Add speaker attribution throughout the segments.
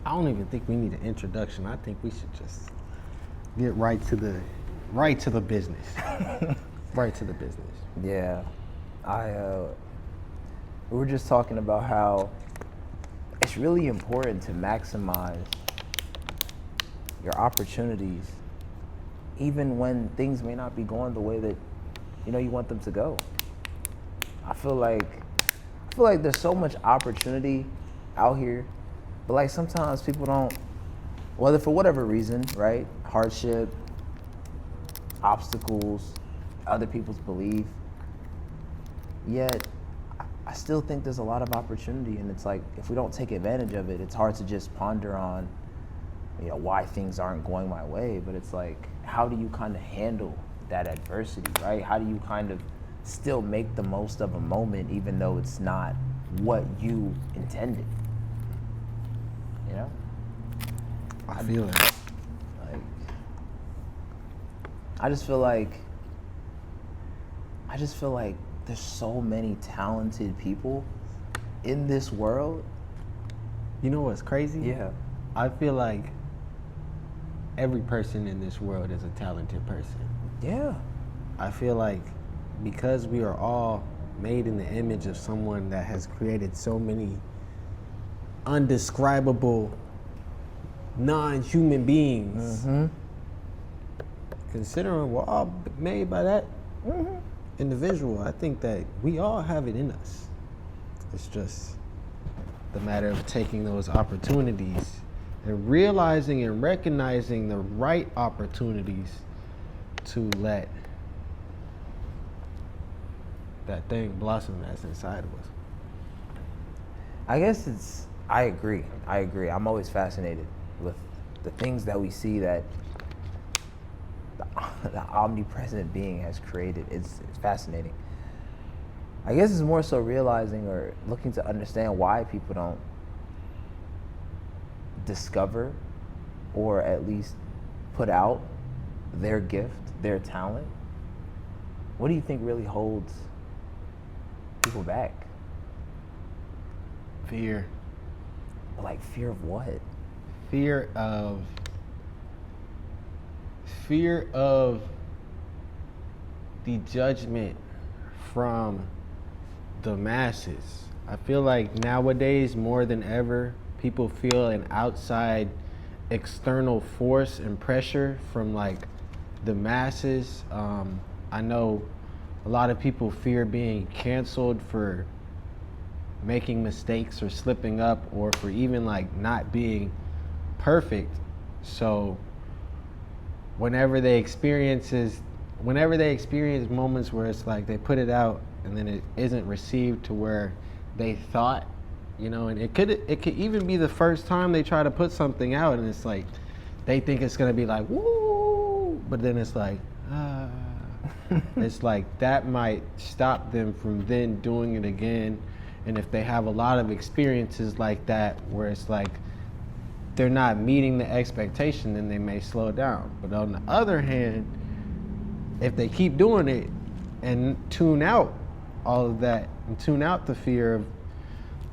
Speaker 1: I don't even think we need an introduction. I think we should just get right to the business. Right to the business.
Speaker 2: Yeah, we were just talking about how it's really important to maximize your opportunities, even when things may not be going the way that you want them to go. I feel like there's so much opportunity out here, but like sometimes people don't, whether for whatever reason, right? Hardship, obstacles, other people's belief. Yet, I still think there's a lot of opportunity, and it's like if we don't take advantage of it, it's hard to just ponder on, why things aren't going my way. But it's like, how do you kind of handle that adversity, right? How do you kind of still make the most of a moment, even though it's not what you intended?
Speaker 1: I feel it.
Speaker 2: I just feel like there's so many talented people in this world.
Speaker 1: You know what's crazy?
Speaker 2: Yeah.
Speaker 1: I feel like every person in this world is a talented person.
Speaker 2: Yeah.
Speaker 1: I feel like because we are all made in the image of someone that has created so many undescribable non-human beings.
Speaker 2: Mm-hmm.
Speaker 1: Considering we're all made by that individual, I think that we all have it in us. It's just the matter of taking those opportunities and realizing and recognizing the right opportunities to let that thing blossom that's inside of us.
Speaker 2: I guess I agree. I'm always fascinated with the things that we see that the omnipresent being has created. It's fascinating. I guess it's more so realizing or looking to understand why people don't discover or at least put out their gift, their talent. What do you think really holds people back?
Speaker 1: Fear.
Speaker 2: Like fear of what?
Speaker 1: Fear of the judgment from the masses. I feel like nowadays more than ever, people feel an outside external force and pressure from like the masses. I know a lot of people fear being canceled for making mistakes or slipping up or for even like not being perfect. So whenever they experience moments where it's like they put it out and then it isn't received to where they thought, and it could even be the first time they try to put something out and it's like they think it's gonna be like woo, but then it's like it's like that might stop them from then doing it again. And if they have a lot of experiences like that where it's like they're not meeting the expectation, then they may slow down. But on the other hand, if they keep doing it and tune out all of that and tune out the fear of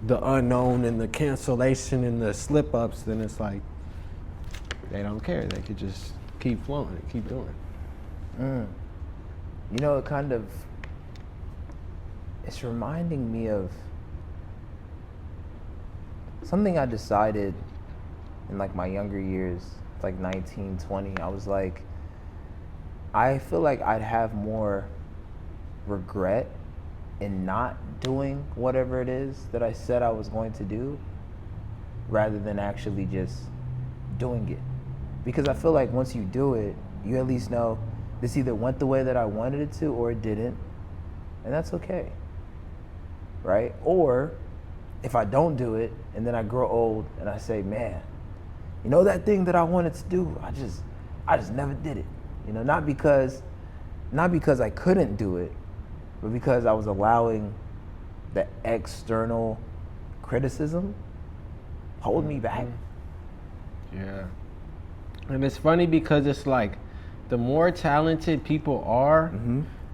Speaker 1: the unknown and the cancellation and the slip-ups, then it's like they don't care. They could just keep flowing and keep doing it.
Speaker 2: It's reminding me of something I decided in like my younger years, like 19, 20. I was like, I feel like I'd have more regret in not doing whatever it is that I said I was going to do rather than actually just doing it. Because I feel like once you do it, you at least know this either went the way that I wanted it to or it didn't, and that's okay, right? Or if I don't do it and then I grow old and I say, man, that thing that I wanted to do, I just never did it. Not because I couldn't do it, but because I was allowing the external criticism hold me back.
Speaker 1: Yeah. And it's funny because it's like the more talented people are,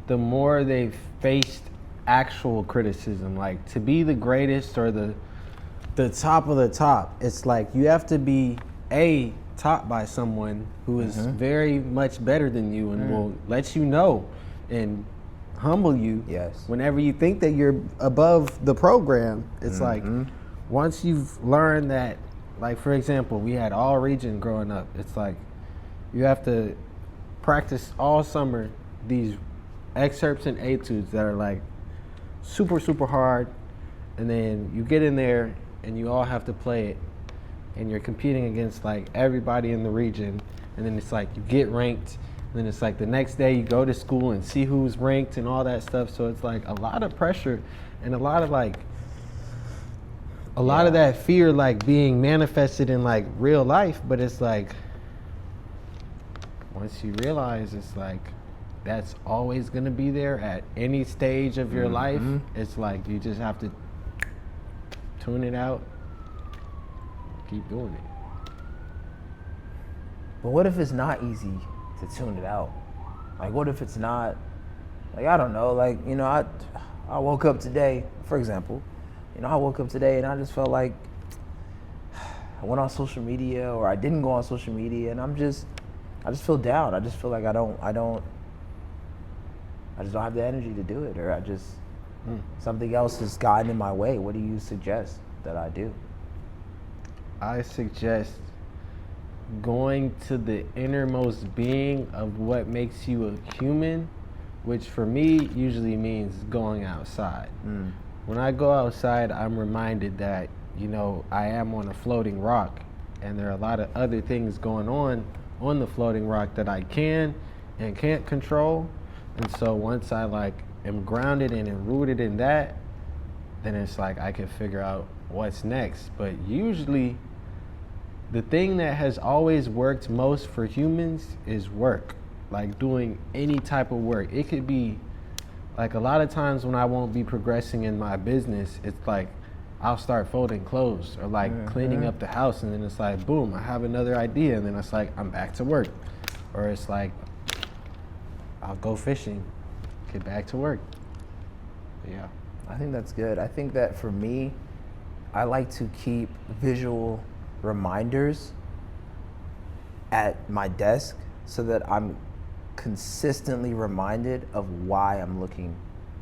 Speaker 1: the more they've faced actual criticism. Like to be the greatest or the the top of the top. It's like you have to be taught by someone who is very much better than you and will let you know and humble you.
Speaker 2: Yes.
Speaker 1: Whenever you think that you're above the program, it's like once you've learned that, like for example, we had all region growing up. It's like you have to practice all summer these excerpts and etudes that are like super, super hard. And then you get in there and you all have to play it. And you're competing against like everybody in the region. And then it's like you get ranked. And then it's like the next day you go to school and see who's ranked and all that stuff. So it's like a lot of pressure and a lot of like, a lot of that fear like being manifested in like real life. But it's like, once you realize it's like, that's always gonna be there at any stage of your life. It's like, you just have to tune it out, keep doing it.
Speaker 2: But what if it's not easy to tune it out? Like, what if it's not, like, I don't know, like, you know, I woke up today, for example, you know, I woke up today and I just felt like I went on social media or I didn't go on social media and I just feel down. I just feel like I just don't have the energy to do it, or I just, something else has gotten in my way. What do you suggest that I do?
Speaker 1: I suggest going to the innermost being of what makes you a human, which for me usually means going outside. When I go outside, I'm reminded that, you know, I am on a floating rock and there are a lot of other things going on the floating rock that I can and can't control. And so once I like am grounded in and rooted in that, then it's like I can figure out what's next. But usually the thing that has always worked most for humans is work, like doing any type of work. It could be like a lot of times when I won't be progressing in my business, it's like I'll start folding clothes or like cleaning up the house, and then it's like, boom, I have another idea, and then it's like I'm back to work. Or it's like I'll go fishing, get back to work. Yeah.
Speaker 2: I think that's good. I think that for me, I like to keep visual reminders at my desk so that I'm consistently reminded of why I'm looking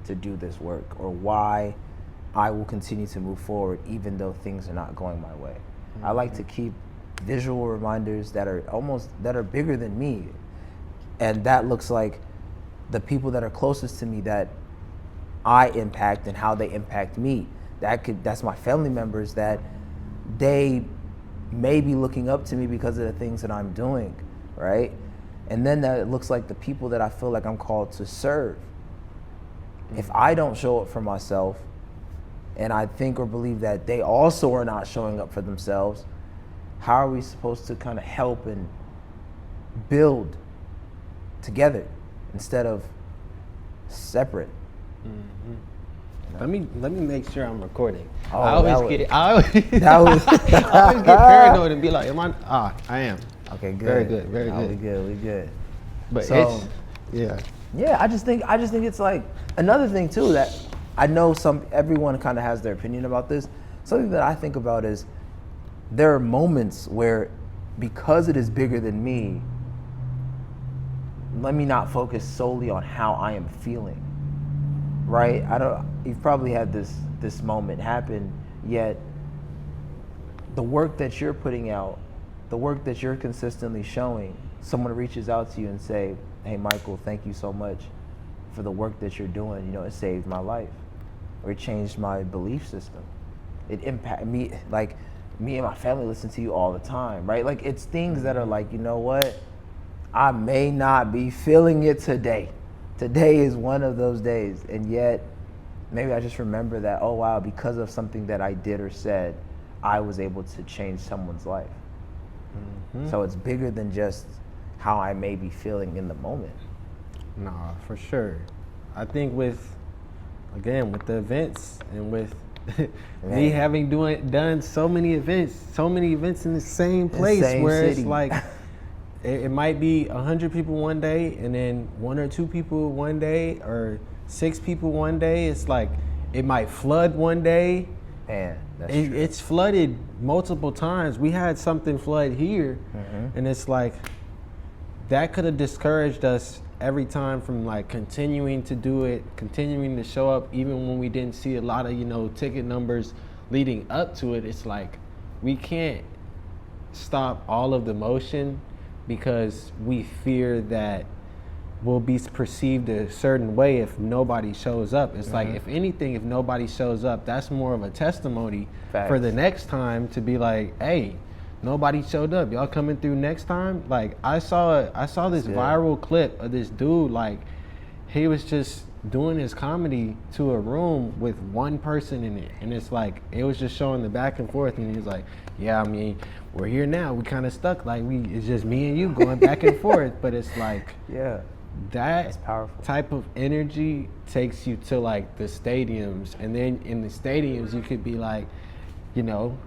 Speaker 2: to do this work or why I will continue to move forward even though things are not going my way. I like to keep visual reminders that are bigger than me. And that looks like the people that are closest to me that I impact and how they impact me. That's my family members that they may be looking up to me because of the things that I'm doing, right? And then that looks like the people that I feel like I'm called to serve. If I don't show up for myself and I think or believe that they also are not showing up for themselves, how are we supposed to kind of help and build together instead of separate?
Speaker 1: Let me make sure I'm recording.
Speaker 2: Oh,
Speaker 1: I always get
Speaker 2: that was
Speaker 1: I always get paranoid and be like, I am.
Speaker 2: Okay, good.
Speaker 1: Very good, very good.
Speaker 2: We good.
Speaker 1: But
Speaker 2: So-
Speaker 1: yeah.
Speaker 2: I just think it's like another thing too that I know everyone kind of has their opinion about this. Something that I think about is there are moments where, because it is bigger than me, let me not focus solely on how I am feeling. Right? You've probably had this moment happen, yet the work that you're putting out, the work that you're consistently showing, someone reaches out to you and say, "Hey Michael, thank you so much for the work that you're doing. You know, it saved my life, or it changed my belief system. It impacted me, like me and my family listen to you all the time," right? Like it's things that are like, you know what? I may not be feeling it today. Today is one of those days, and yet maybe I just remember that, oh wow, because of something that I did or said, I was able to change someone's life. So it's bigger than just how I may be feeling in the moment.
Speaker 1: Nah, for sure. I think with the events and with me having done so many events in the same place where
Speaker 2: city.
Speaker 1: It's like it might be 100 people one day and then 1 or 2 people one day or 6 people one day. It's like it might flood one day
Speaker 2: Man, that's true.
Speaker 1: It's flooded multiple times. We had something flood here, and it's like that could have discouraged us every time from like continuing to do it, continuing to show up, even when we didn't see a lot of ticket numbers leading up to it. It's like we can't stop all of the motion because we fear that we'll be perceived a certain way if nobody shows up. It's like, if anything, if nobody shows up, that's more of a testimony for the next time to be like, hey, nobody showed up. Y'all coming through next time? Like I saw this viral clip of this dude, like he was just doing his comedy to a room with one person in it, and it's like it was just showing the back and forth, and he's like, yeah, I mean, we're here now, we kind of stuck, like it's just me and you going back and forth, but it's like that's powerful. Type of energy takes you to like the stadiums, and then in the stadiums you could be like, dang,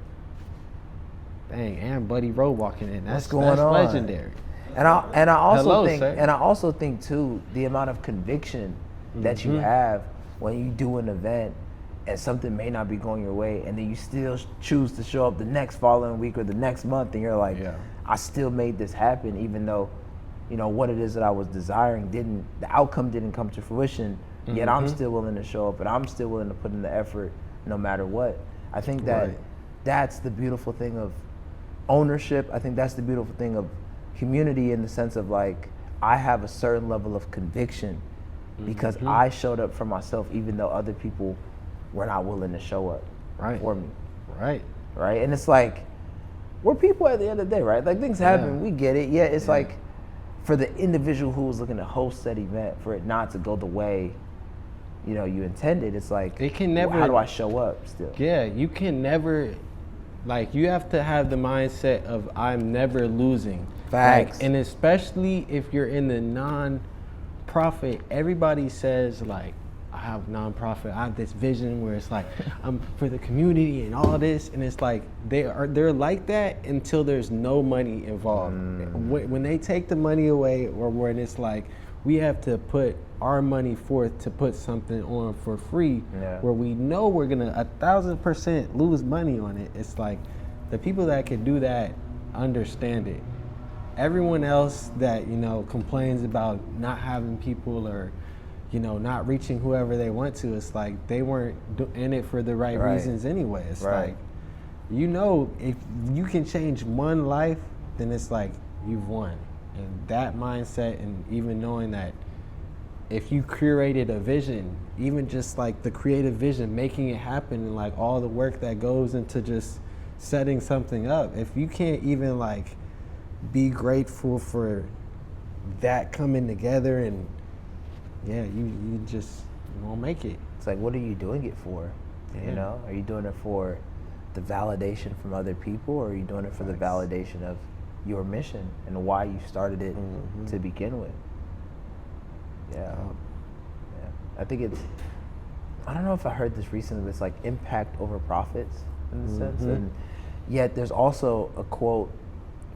Speaker 1: and Buddie Roe walking in. That's legendary.
Speaker 2: And I also think too, the amount of conviction that you have when you do an event and something may not be going your way, and then you still choose to show up the next following week or the next month, and you're like, I still made this happen, even though what it is that I was desiring the outcome didn't come to fruition, yet I'm still willing to show up, and I'm still willing to put in the effort no matter what. I think that that's the beautiful thing of ownership. I think that's the beautiful thing of community, in the sense of like, I have a certain level of conviction because I showed up for myself, even though other people were not willing to show up for me. Right. And it's like, we're people at the end of the day, right? Like things happen, we get it. It's like, for the individual who was looking to host that event, for it not to go the way you intended, it's like, it can never, how do I show up still?
Speaker 1: You can never, like, you have to have the mindset of I'm never losing.
Speaker 2: Facts.
Speaker 1: Like, and especially if you're in the non-profit, everybody says like, I have nonprofit, I have this vision where it's like I'm for the community and all this, and it's like they're like that until there's no money involved. When they take the money away, or when it's like we have to put our money forth to put something on for free, where we know we're gonna 1,000% lose money on it, it's like the people that can do that understand it. Everyone else that complains about not having people or not reaching whoever they want to, it's like they weren't in it for the right reasons anyway. It's like, if you can change one life, then it's like you've won. And that mindset, and even knowing that if you curated a vision, even just like the creative vision, making it happen, and like all the work that goes into just setting something up, if you can't even like be grateful for that coming together, and you won't make it.
Speaker 2: It's like, what are you doing it for? Are you doing it for the validation from other people, or are you doing it for the validation of your mission and why you started it to begin with? I think I don't know if I heard this recently, but it's like impact over profits in a sense. And yet there's also a quote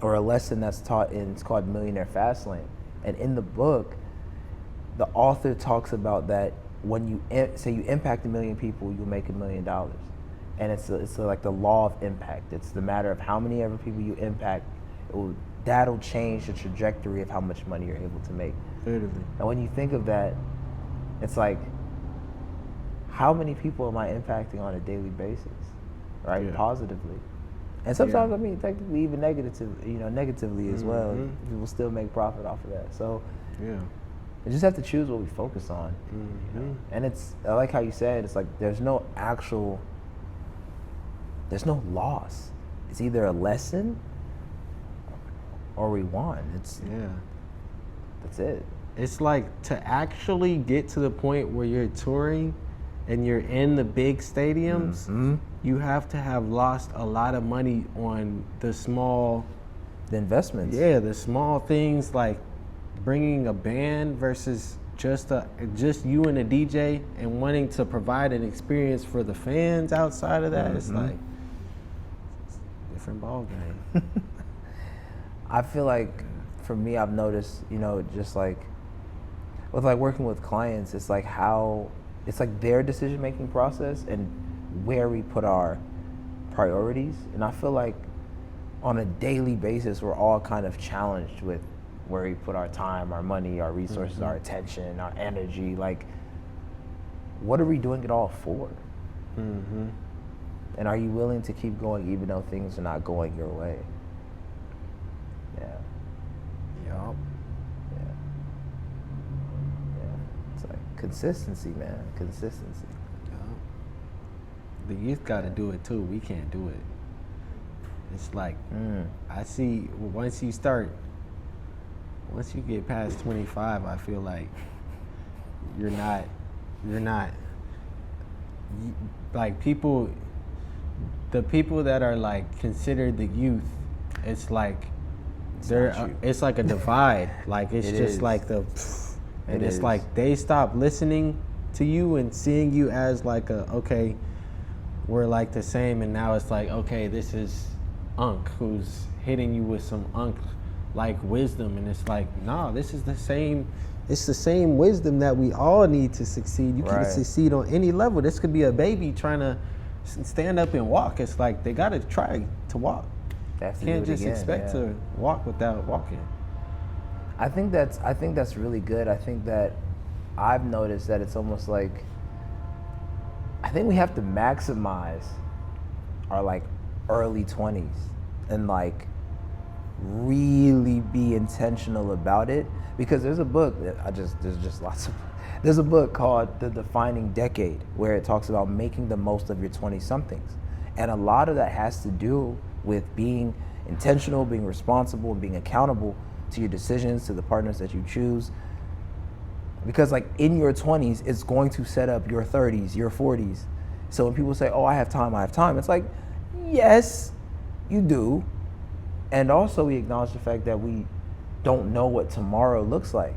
Speaker 2: or a lesson that's taught it's called Millionaire Fastlane. And in the book, the author talks about that when you say you impact 1 million people, you'll make $1 million. And it's like the law of impact. It's the matter of how many ever people you impact, that'll change the trajectory of how much money you're able to make.
Speaker 1: Literally.
Speaker 2: And when you think of that, it's like, how many people am I impacting on a daily basis, right? Positively. And sometimes, I mean, technically even negatively as well. People still make profit off of that. So you just have to choose what we focus on. And I like how you said, it's like there's no loss. It's either a lesson or we won. That's it.
Speaker 1: It's like to actually get to the point where you're touring and you're in the big stadiums, you have to have lost a lot of money on the
Speaker 2: investments.
Speaker 1: The small things, like bringing a band versus just you and a DJ, and wanting to provide an experience for the fans outside of that. It's like it's a different ball game.
Speaker 2: I feel like for me, I've noticed, just like with like working with clients, it's like their decision-making process and where we put our priorities. And I feel like on a daily basis, we're all kind of challenged with where we put our time, our money, our resources, our attention, our energy. Like, what are we doing it all for? And are you willing to keep going even though things are not going your way? Yeah.
Speaker 1: Yup.
Speaker 2: Yeah. It's like consistency, man. Consistency.
Speaker 1: Yup. The youth got to do it too. We can't do it. It's like, I see, once you get past 25, I feel like you're not, like the people that are like considered the youth, it's like, it's like a divide. Like, it's just like it's like they stop listening to you and seeing you as like okay, we're like the same, and now it's like, okay, this is Unc who's hitting you with some Unc like wisdom, and it's like, nah, this is the same. It's the same wisdom that we all need to succeed. You can succeed on any level. This could be a baby trying to stand up and walk. It's like they gotta try to walk. Can't just expect to walk without walking.
Speaker 2: I think that's really good. I think that I've noticed that it's almost like, I think we have to maximize our like early 20s and like really be intentional about it, because there's a book that there's a book called The Defining Decade, where it talks about making the most of your 20-somethings. And a lot of that has to do with being intentional, being responsible, and being accountable to your decisions, to the partners that you choose. Because like in your 20s, it's going to set up your 30s, your 40s. So when people say, oh, I have time, it's like, yes, you do. And also we acknowledge the fact that we don't know what tomorrow looks like.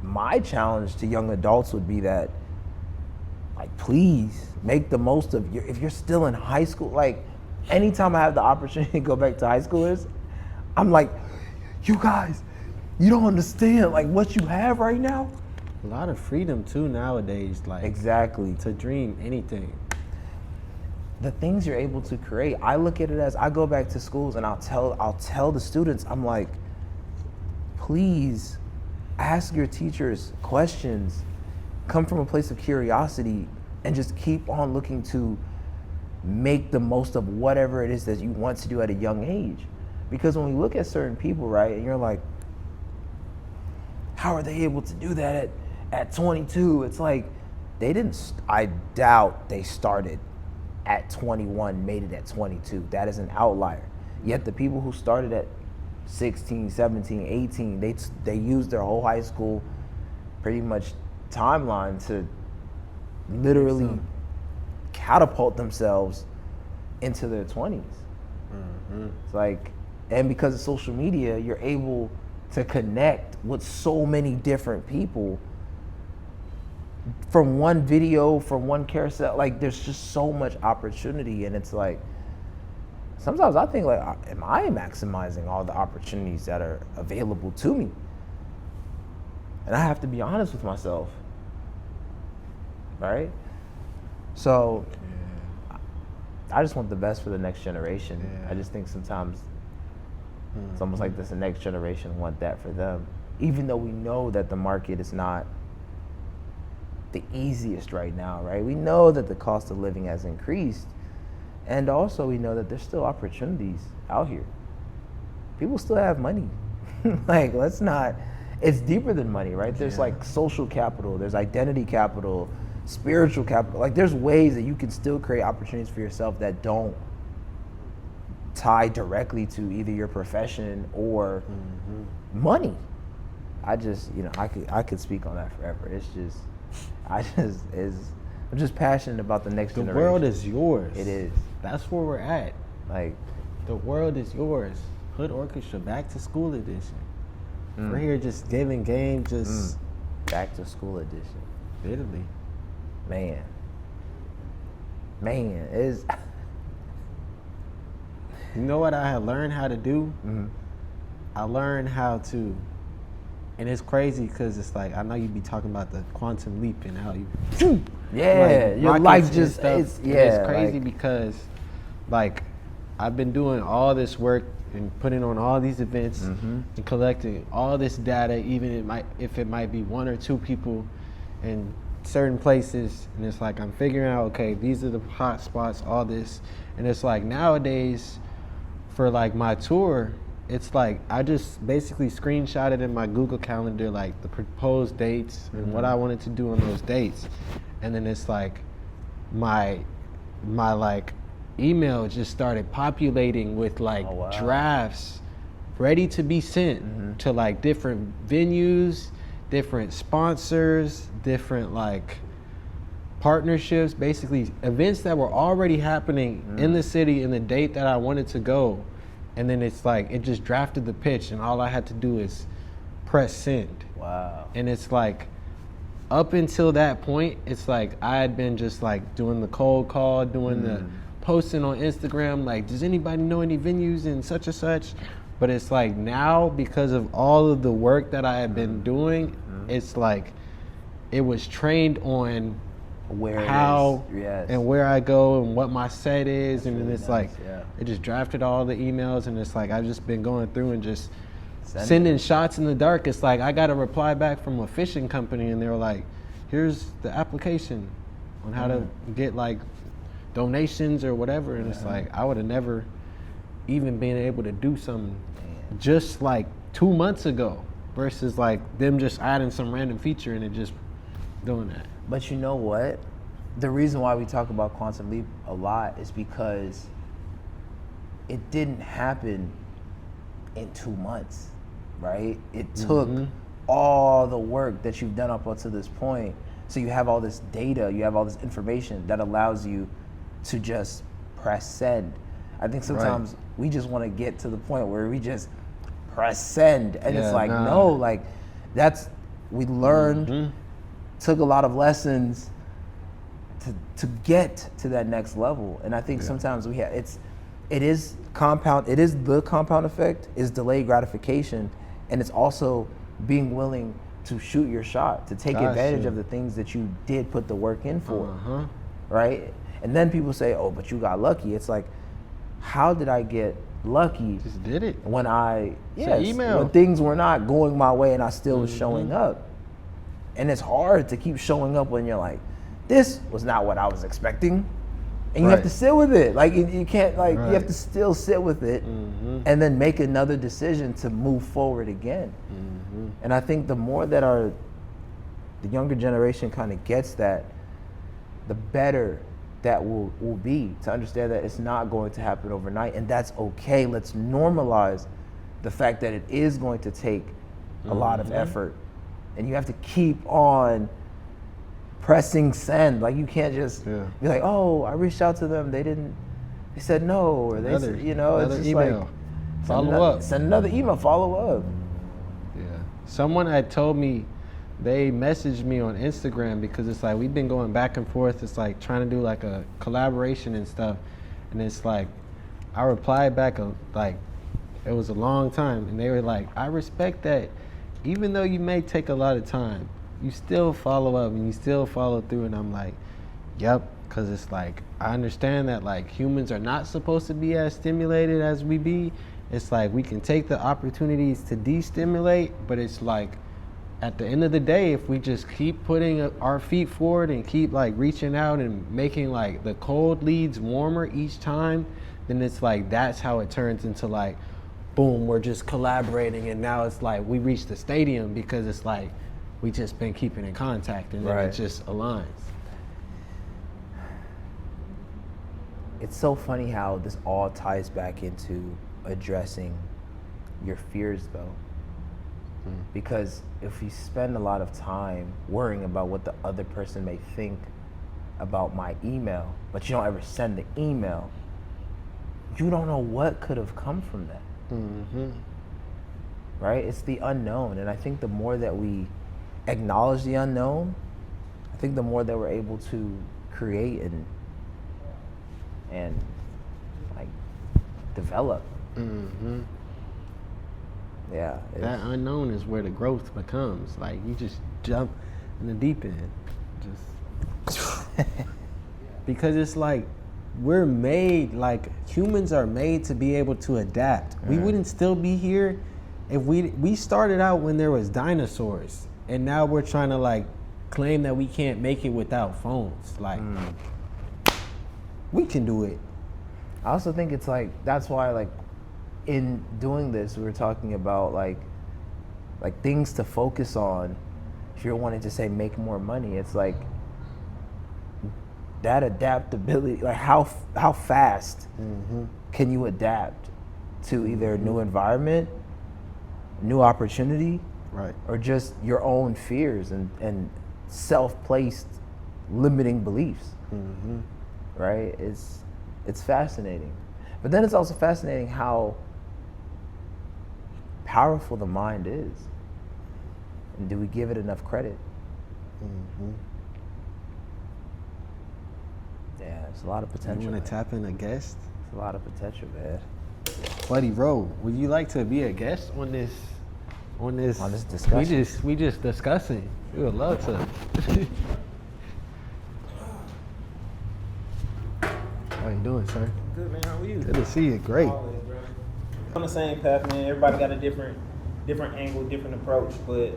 Speaker 2: My challenge to young adults would be that, like, please make the most of if you're still in high school. Like, anytime I have the opportunity to go back to high schoolers, I'm like, you guys, you don't understand like what you have right now.
Speaker 1: A lot of freedom too nowadays, like
Speaker 2: exactly,
Speaker 1: to dream anything.
Speaker 2: The things you're able to create, I look at it as, I go back to schools and I'll tell the students, I'm like, please ask your teachers questions, come from a place of curiosity, and just keep on looking to make the most of whatever it is that you want to do at a young age. Because when we look at certain people, right, and you're like, how are they able to do that at 22? It's like, I doubt they started at 21, made it at 22. That is an outlier. Yet the people who started at 16, 17, 18, they used their whole high school pretty much timeline to literally catapult themselves into their 20s. It's like, and because of social media, you're able to connect with so many different people from one video, from one carousel. Like, there's just so much opportunity, and it's like, sometimes I think, like, am I maximizing all the opportunities that are available to me? And I have to be honest with myself, right? So I just want the best for the next generation. I just think sometimes it's almost like the next generation want that for them, even though we know that the market is not the easiest right now, right? We know that the cost of living has increased, and also we know that there's still opportunities out here. People still have money. Like, let's not, it's deeper than money, right? There's like social capital, there's identity capital, spiritual capital. Like, there's ways that you can still create opportunities for yourself that don't tie directly to either your profession or money. I just, I could speak on that forever. It's just, I'm just passionate about the next generation.
Speaker 1: The world is yours.
Speaker 2: It is.
Speaker 1: That's where we're at.
Speaker 2: Like,
Speaker 1: the world is yours. Hood Orchestra Back to School Edition. We're here just giving game, just
Speaker 2: Back to School Edition.
Speaker 1: Literally.
Speaker 2: Man, is.
Speaker 1: You know what I have learned how to do? I learned how to And it's crazy because it's like, I know you be talking about the quantum leap and how you,
Speaker 2: Yeah,
Speaker 1: like,
Speaker 2: your
Speaker 1: rockets
Speaker 2: life
Speaker 1: and
Speaker 2: just,
Speaker 1: stuff.
Speaker 2: it's,
Speaker 1: And
Speaker 2: yeah.
Speaker 1: it's crazy because, like, I've been doing all this work and putting on all these events and collecting all this data, even if it might be one or two people in certain places. And it's like, I'm figuring out, okay, these are the hot spots, all this. And it's like, nowadays, for like my tour, it's like I just basically screenshotted in my Google Calendar like the proposed dates and what I wanted to do on those dates, and then it's like my like email just started populating with like drafts ready to be sent to like different venues, different sponsors, different like partnerships, basically events that were already happening in the city in the date that I wanted to go. And then it's like, it just drafted the pitch and all I had to do is press send.
Speaker 2: Wow.
Speaker 1: And it's like, up until that point, it's like I had been just like doing the cold call, doing the posting on Instagram, like, does anybody know any venues and such and such? But it's like now, because of all of the work that I had been doing, it's like, it was trained on
Speaker 2: Where
Speaker 1: how
Speaker 2: it is. Yes.
Speaker 1: and where I go and what my set is. And then
Speaker 2: really
Speaker 1: it's
Speaker 2: nice,
Speaker 1: like,
Speaker 2: yeah.
Speaker 1: it just drafted all the emails, and it's like, I've just been going through and just
Speaker 2: Send
Speaker 1: sending shots in the dark. It's like, I got a reply back from a fishing company, and they were like, here's the application on how to get like donations or whatever. And it's like, I would have never even been able to do something just like 2 months ago versus like them just adding some random feature and it just doing that.
Speaker 2: But you know what? The reason why we talk about Quantum Leap a lot is because it didn't happen in 2 months, right? It took all the work that you've done up until this point. So you have all this data, you have all this information that allows you to just press send. I think sometimes we just want to get to the point where we just press send, and it's like, no, like we learned, took a lot of lessons to get to that next level. And I think sometimes it is the compound effect, is delayed gratification, and it's also being willing to shoot your shot, to take advantage of the things that you did put the work in for, right? And then people say, oh, but you got lucky. It's like, how did I get lucky?
Speaker 1: Just did it.
Speaker 2: When
Speaker 1: email.
Speaker 2: When things were not going my way and I still was showing up. And it's hard to keep showing up when you're like, this was not what I was expecting. And you have to sit with it. Like, you can't, like, you have to still sit with it and then make another decision to move forward again. And I think the more that the younger generation kind of gets that, the better that will be, to understand that it's not going to happen overnight, and that's okay. Let's normalize the fact that it is going to take a lot of effort, and you have to keep on pressing send. Like, you can't just be like, oh, I reached out to them, they said no, or they said, it's just
Speaker 1: email.
Speaker 2: Like,
Speaker 1: Follow up.
Speaker 2: Send another email, follow up.
Speaker 1: Yeah. Someone had told me, they messaged me on Instagram because it's like, we've been going back and forth. It's like trying to do like a collaboration and stuff. And it's like, I replied back, like, it was a long time. And they were like, I respect that even though you may take a lot of time, you still follow up and you still follow through. And I'm like, yep. Cause it's like, I understand that like humans are not supposed to be as stimulated as we be. It's like, we can take the opportunities to de-stimulate, but it's like, at the end of the day, if we just keep putting our feet forward and keep like reaching out and making like the cold leads warmer each time, then it's like, that's how it turns into like, boom, we're just collaborating, and now it's like we reached the stadium because it's like we just been keeping in contact, and then it just aligns.
Speaker 2: It's so funny how this all ties back into addressing your fears, though. Because if you spend a lot of time worrying about what the other person may think about my email, but you don't ever send the email, you don't know what could have come from that. Right? It's the unknown. And I think the more that we acknowledge the unknown, I think the more that we're able to create and like develop. Yeah.
Speaker 1: That unknown is where the growth becomes. Like, you just jump in the deep end. Just because it's like, we're made, like, humans are made to be able to adapt. We wouldn't still be here if we started out when there was dinosaurs, and now we're trying to, like, claim that we can't make it without phones. Like, we can do it.
Speaker 2: I also think it's like, that's why, like, in doing this, we were talking about like things to focus on. If you're wanting to say make more money, it's like that adaptability. Like, how fast can you adapt to either a new environment, new opportunity,
Speaker 1: Right.
Speaker 2: or just your own fears and self-placed limiting beliefs. Right? It's fascinating. But then it's also fascinating how powerful the mind is. And do we give it enough credit? Yeah, there's a lot of potential.
Speaker 1: You want to tap in a guest?
Speaker 2: There's a lot of potential, man.
Speaker 1: Buddie Roe, would you like to be a guest on this
Speaker 2: discussion?
Speaker 1: We just discussing. We would love to. How you doing, sir?
Speaker 3: Good, man. How are you?
Speaker 1: Good to see you. Great.
Speaker 3: Always, bro. On the same path, man. Everybody got a different angle, different approach, but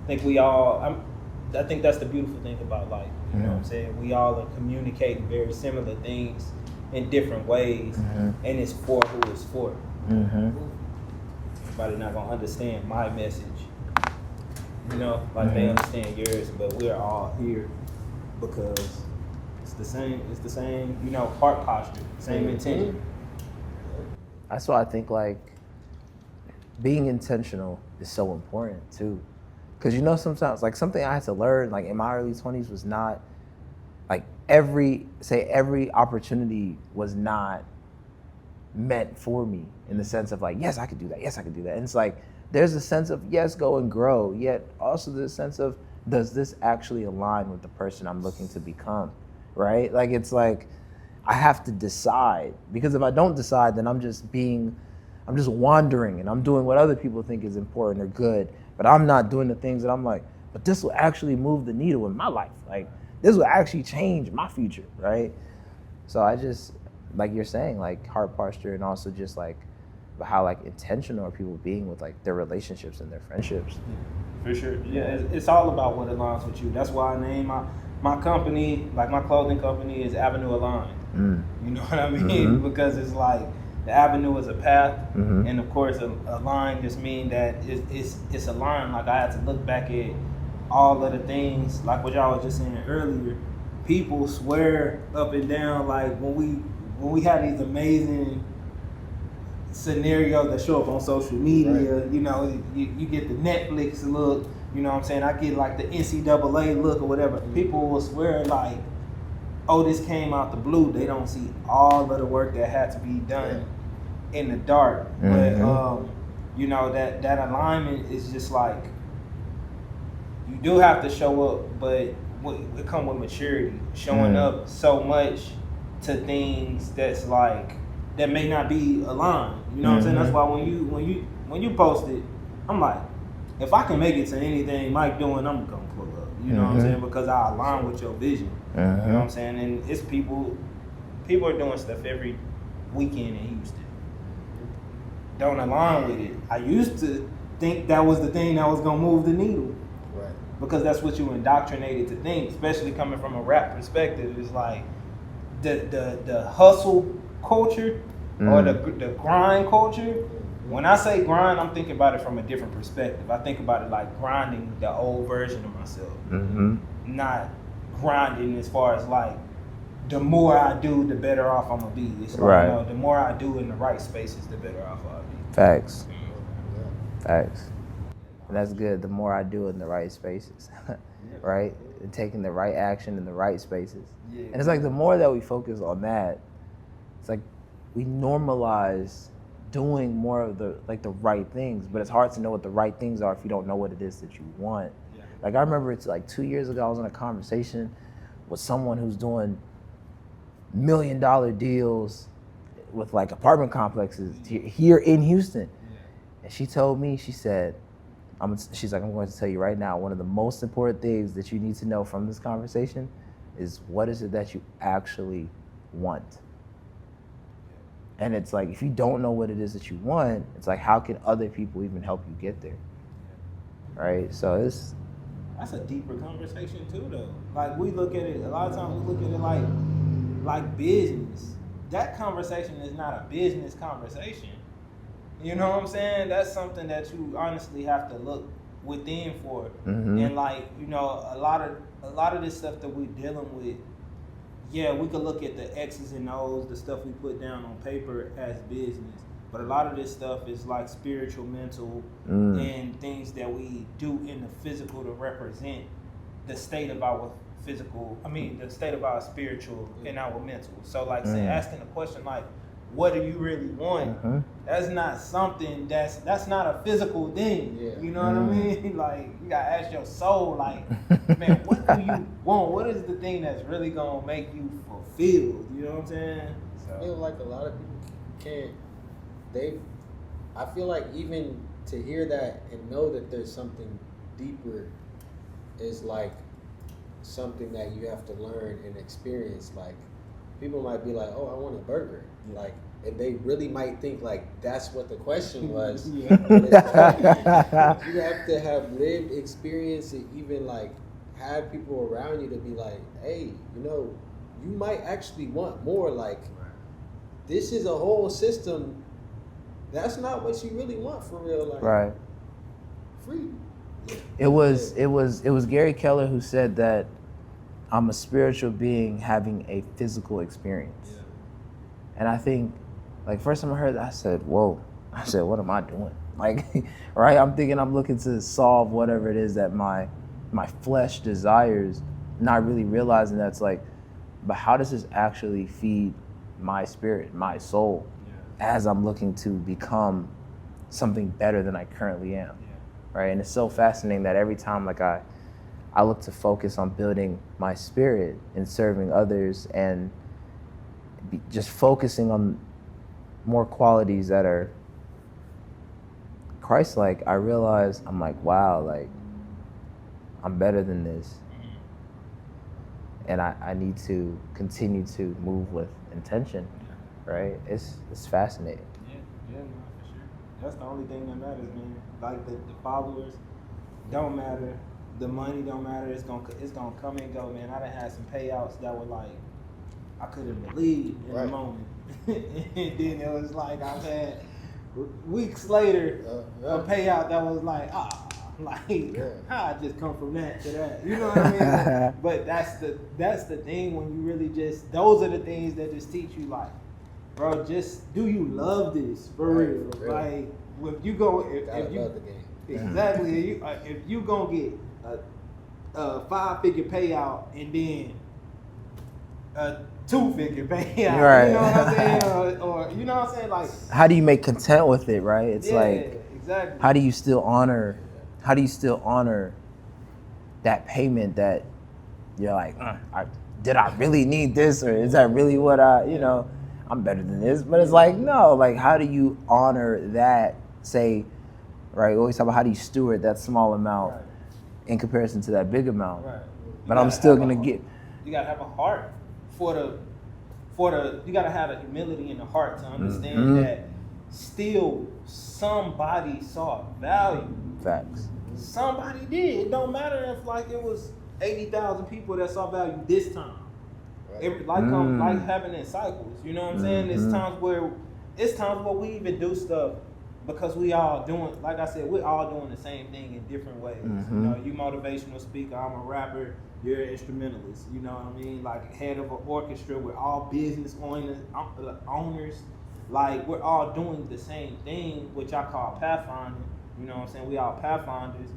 Speaker 3: I think I think that's the beautiful thing about life. You know what I'm saying? We all are communicating very similar things in different ways, and it's for who it's for. Everybody not gonna understand my message, you know, like they understand yours, but we're all here because it's the same, you know, heart posture, same intention.
Speaker 2: That's why I think, like, being intentional is so important too. Because, you know, sometimes, like, something I had to learn, like, in my early 20s was not, like, every opportunity was not meant for me, in the sense of, like, yes, I could do that, yes, I could do that. And it's like, there's a sense of, yes, go and grow, yet also the sense of, does this actually align with the person I'm looking to become, right? Like, it's like, I have to decide, because if I don't decide, then I'm just wandering, and I'm doing what other people think is important or good, but I'm not doing the things that I'm like, but this will actually move the needle in my life. Like, this will actually change my future, right? So I just, like you're saying, like, heart posture, and also just like how, like, intentional are people being with, like, their relationships and their friendships.
Speaker 3: For sure. Yeah, it's all about what aligns with you. That's why I named my company, like my clothing company, is Avenue Aligned. You know what I mean? Because it's like, the avenue is a path, and of course a line just means that it's a line. Like, I had to look back at all of the things, like what y'all was just saying earlier. People swear up and down, like, when we have these amazing scenarios that show up on social media, right. You know, you get the Netflix look, you know what I'm saying? I get like the NCAA look or whatever. People will swear like, oh, this came out the blue. They don't see all of the work that had to be done in the dark. But you know, that alignment is just like, you do have to show up, but it comes with maturity, showing up so much to things that's like, that may not be aligned. You know what I'm saying? That's why when you post it, I'm like, if I can make it to anything Mike doing, I'm gonna pull up. You know what I'm saying? Because I align with your vision. You know what I'm saying? And it's people are doing stuff every weekend in Houston. Don't align with it. I used to think that was the thing that was gonna move the needle. Right. Because that's what you indoctrinated to think, especially coming from a rap perspective. It's like the hustle culture or the grind culture. When I say grind, I'm thinking about it from a different perspective. I think about it like grinding the old version of myself. Not grinding as far as like, the more I do, the better off I'm gonna be. It's like, you know, the more I do in the right spaces, the better off I'll be. Facts.
Speaker 2: And that's good. The more I do in the right spaces, right? And taking the right action in the right spaces. Yeah. And it's like, the more that we focus on that, it's like we normalize doing more of the right things, but it's hard to know what the right things are if you don't know what it is that you want. Yeah. Like, I remember it's like 2 years ago, I was in a conversation with someone who's doing $1 million deals with like apartment complexes here in Houston. Yeah. And she told me, she said, she's like, I'm going to tell you right now, one of the most important things that you need to know from this conversation is what is it that you actually want? And it's like, if you don't know what it is that you want, it's like, how can other people even help you get there? Right? So
Speaker 3: that's a deeper conversation too, though. Like, we look at it, a lot of times we look at it like business. That conversation is not a business conversation. You know what I'm saying? That's something that you honestly have to look within for.
Speaker 2: Mm-hmm.
Speaker 3: And like, you know, a lot of this stuff that we're dealing with, yeah, we could look at the X's and O's, the stuff we put down on paper as business. But a lot of this stuff is like spiritual, mental, and things that we do in the physical to represent the state of our the state of our spiritual and our mental. So like say asking the question like, what do you really want?
Speaker 2: Mm-hmm.
Speaker 3: That's not something that's not a physical thing. Yeah. You know what I mean? Like, you gotta ask your soul, like, man, what do you want? What is the thing that's really gonna make you fulfilled? You know what I'm saying?
Speaker 1: I feel like a lot of people can't. I feel like even to hear that and know that there's something deeper is like something that you have to learn and experience. Like, people might be like, oh, I want a burger. Like, and they really might think like that's what the question was. But it's like, you have to have lived experience and even like have people around you to be like, hey, you know, you might actually want more. Like, this is a whole system. That's not what you really want for real. Like,
Speaker 2: right.
Speaker 1: Free.
Speaker 2: It was Gary Keller who said that I'm a spiritual being having a physical experience. Yeah. And I think, like, first time I heard that, I said, whoa. I said, what am I doing? Like, right? I'm thinking I'm looking to solve whatever it is that my flesh desires, not really realizing that's like, but how does this actually feed my spirit, my soul, as I'm looking to become something better than I currently am, right? And it's so fascinating that every time like I look to focus on building my spirit and serving others and just focusing on more qualities that are Christ-like, I realize I'm like, wow, like I'm better than this. And I need to continue to move with intention. Right? It's fascinating.
Speaker 3: Yeah, no, for sure. That's the only thing that matters, man. Like the followers don't matter, the money don't matter. It's gonna come and go, man. I done had some payouts that were like I couldn't believe in the moment, and then it was like I've had weeks later a payout that was like I just come from that to that. You know what I mean? But that's the thing when you really just those are the things that just teach you like. Bro, just do you love this for real? Like, if you go, if you
Speaker 1: love the game.
Speaker 3: Exactly, if you gonna get a 5-figure payout and then a 2-figure payout,
Speaker 2: right.
Speaker 3: You know what I'm saying? Or you know what I'm saying? Like,
Speaker 2: how do you make content with it? Right? It's like,
Speaker 3: exactly.
Speaker 2: How do you still honor that payment that you're like, did I really need this, or is that really what I'm better than this? But it's like, no, like, how do you honor that, say, right, we always talk about how do you steward that small amount in comparison to that big amount. Right. But I'm still going to get.
Speaker 3: You got to have a heart you got to have a humility in the heart to understand that still somebody saw value.
Speaker 2: Facts.
Speaker 3: Somebody did. It don't matter if like it was 80,000 people that saw value this time. Like happening in cycles, you know what I'm saying? It's times where we even do stuff because we all doing, like I said, we're all doing the same thing in different ways. You know, you motivational speaker, I'm a rapper, you're an instrumentalist. You know what I mean? Like head of an orchestra, we're all business owners. Like we're all doing the same thing, which I call pathfinding. You know what I'm saying? We all pathfinders.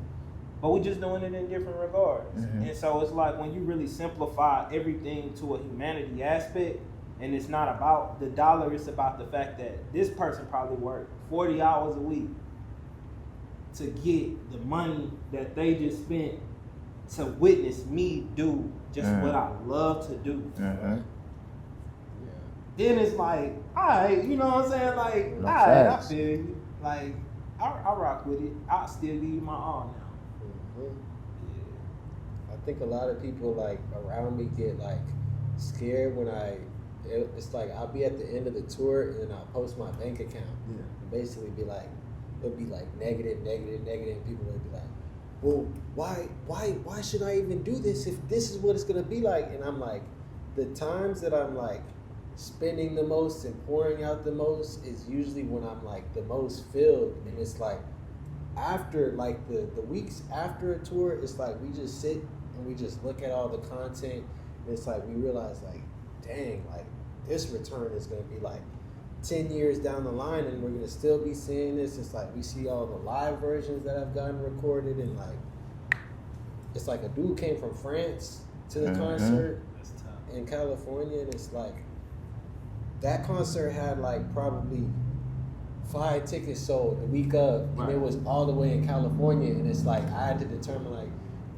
Speaker 3: But we're just doing it in different regards. And so it's like when you really simplify everything to a humanity aspect, and it's not about the dollar, it's about the fact that this person probably worked 40 hours a week to get the money that they just spent to witness me do just what I love to do. Then it's like, all right, you know what I'm saying? Like, all right, I feel you. Like, I rock with it. I still give you my all now.
Speaker 1: Mhm. I think a lot of people like around me get like scared when it's like I'll be at the end of the tour and then I'll post my bank account and basically be like, it'll be like negative. People will be like, well, why should I even do this if this is what it's gonna be like? And I'm like, the times that I'm like spending the most and pouring out the most is usually when I'm like the most filled. And it's like after like the weeks after a tour, it's like we just sit and we just look at all the content. And it's like we realize like, dang, like this return is gonna be like 10 years down the line and we're gonna still be seeing this. It's like we see all the live versions that have gotten recorded, and like it's like a dude came from France to the concert in California, and it's like that concert had like probably 5 tickets sold the week of, and it was all the way in California, and it's like I had to determine like,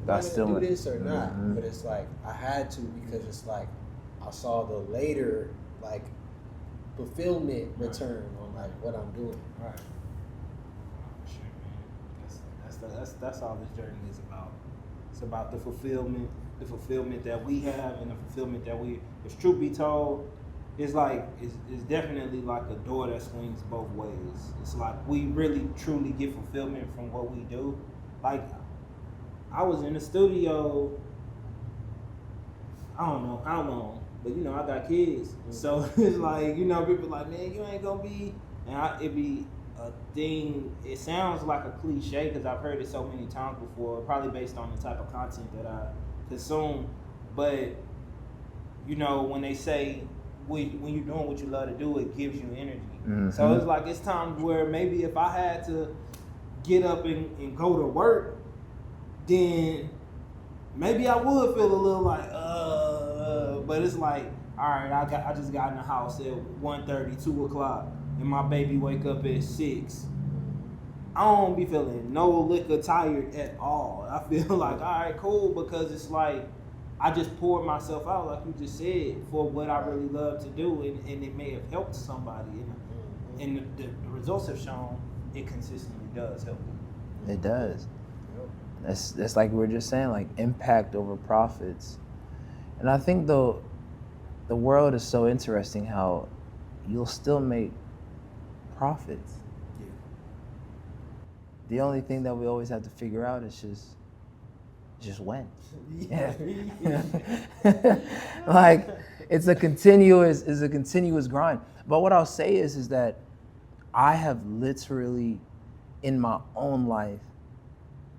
Speaker 1: am I gonna do this or not? But it's like I had to, because it's like I saw the later like fulfillment return on like what I'm doing.
Speaker 3: Right. Sure, man. That's all this journey is about. It's about the fulfillment that we have, and the fulfillment that we. If truth be told, it's like it's definitely like a door that swings both ways. It's like we really truly get fulfillment from what we do. Like I was in the studio, I don't know how long, but you know I got kids, so it's like, you know, people like, man, you ain't gonna be, and it be a thing. It sounds like a cliche because I've heard it so many times before, probably based on the type of content that I consume. But you know, when they say when you're doing what you love to do, it gives you energy. Mm-hmm. So it's like it's times where maybe if I had to get up and go to work, then maybe I would feel a little like but it's like, all right, I just got in the house at 1:30, 2 o'clock, and my baby wake up at 6. I don't be feeling no liquor tired at all. I feel like, all right, cool, because it's like I just poured myself out, like you just said, for what I really love to do, and it may have helped somebody, and the results have shown it consistently does help them.
Speaker 2: It does. That's like we were just saying, like impact over profits. And I think though the world is so interesting how you'll still make profits. Yeah. The only thing that we always have to figure out is just when. Yeah. Like it's a continuous grind. But what I'll say is that I have literally in my own life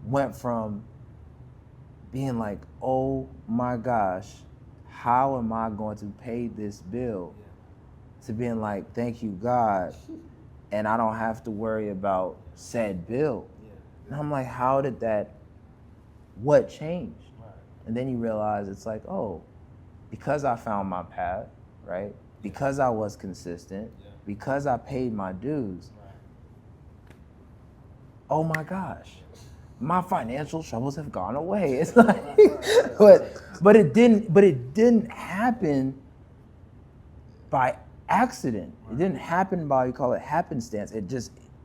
Speaker 2: went from being like, oh my gosh, how am I going to pay this bill? To being like, thank you, God, and I don't have to worry about said bill. And I'm like, what changed? And then you realize it's like, oh, because I found my path, right? Because I was consistent, because I paid my dues. Oh my gosh, my financial troubles have gone away. It's like, but it didn't happen by accident. It didn't happen by, you call it happenstance. It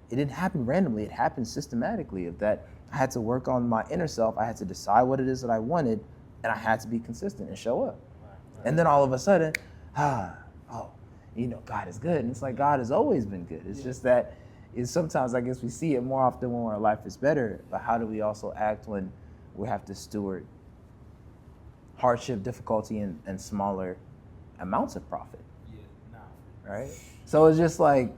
Speaker 2: didn't happen randomly. It happened systematically. Of that, I had to work on my inner self. I had to decide what it is that I wanted, and I had to be consistent and show up. And then all of a sudden, God is good. And it's like, God has always been good. It's just that sometimes I guess we see it more often when our life is better, but how do we also act when we have to steward hardship, difficulty, and smaller amounts of profit? Right? So it's just like,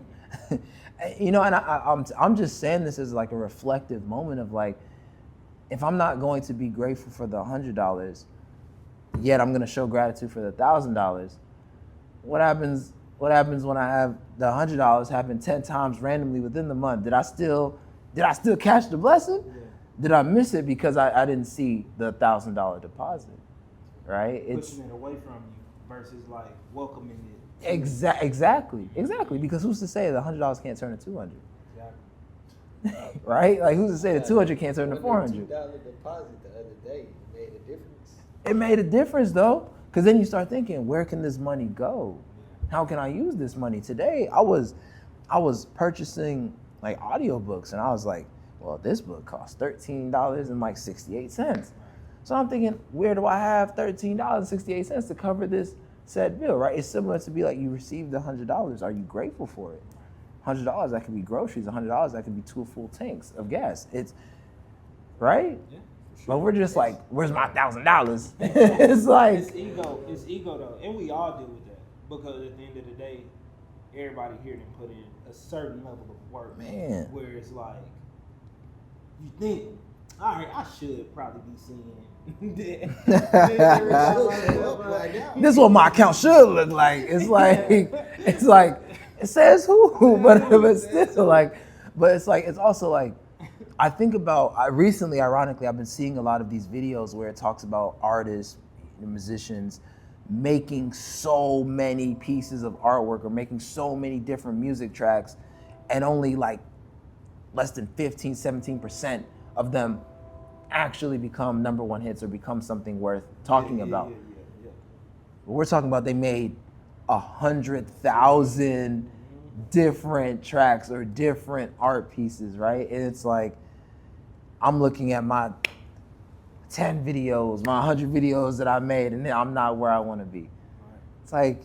Speaker 2: and I'm just saying this as like a reflective moment of like, if I'm not going to be grateful for the $100, yet I'm going to show gratitude for the $1,000, what happens when I have the $100 happen 10 times randomly within the month? Did I still catch the blessing? Yeah. Did I miss it because I didn't see the $1,000 deposit? Right?
Speaker 3: Pushing it away from you versus like welcoming it.
Speaker 2: Exactly. Because who's to say the $100 can't turn to $200? Exactly. Right? Like who's to say the $200 can't turn to $400?
Speaker 1: $2 deposit the other day made a difference.
Speaker 2: It made a difference though, because then you start thinking, where can this money go? How can I use this money? Today, I was purchasing like audiobooks, and I was like, well, this book costs $13.68. So I'm thinking, where do I have $13.68 to cover this said bill, right? It's similar to be like, you received $100. Are you grateful for it? $100, that could be groceries. $100, that could be 2 full tanks of gas. It's, right? Yeah, for sure. But we're just like, where's my $1,000? It's like.
Speaker 3: It's ego though. And we all deal with that. Because at the end of the day, everybody here done put in a certain level of work.
Speaker 2: Man.
Speaker 3: Where it's like, you think, all right, I should probably be seeing this
Speaker 2: is what my account should look like. It's like it says who, but still like, but it's like, it's also like, I think about, recently, ironically, I've been seeing a lot of these videos where it talks about artists, musicians, making so many pieces of artwork or making so many different music tracks, and only like less than 15, 17% of them actually become #1 hits or become something worth talking about. But we're talking about they made 100,000 different tracks or different art pieces, right? And it's like, I'm looking at my 10 videos, my 100 videos that I made, and then I'm not where I want to be. It's like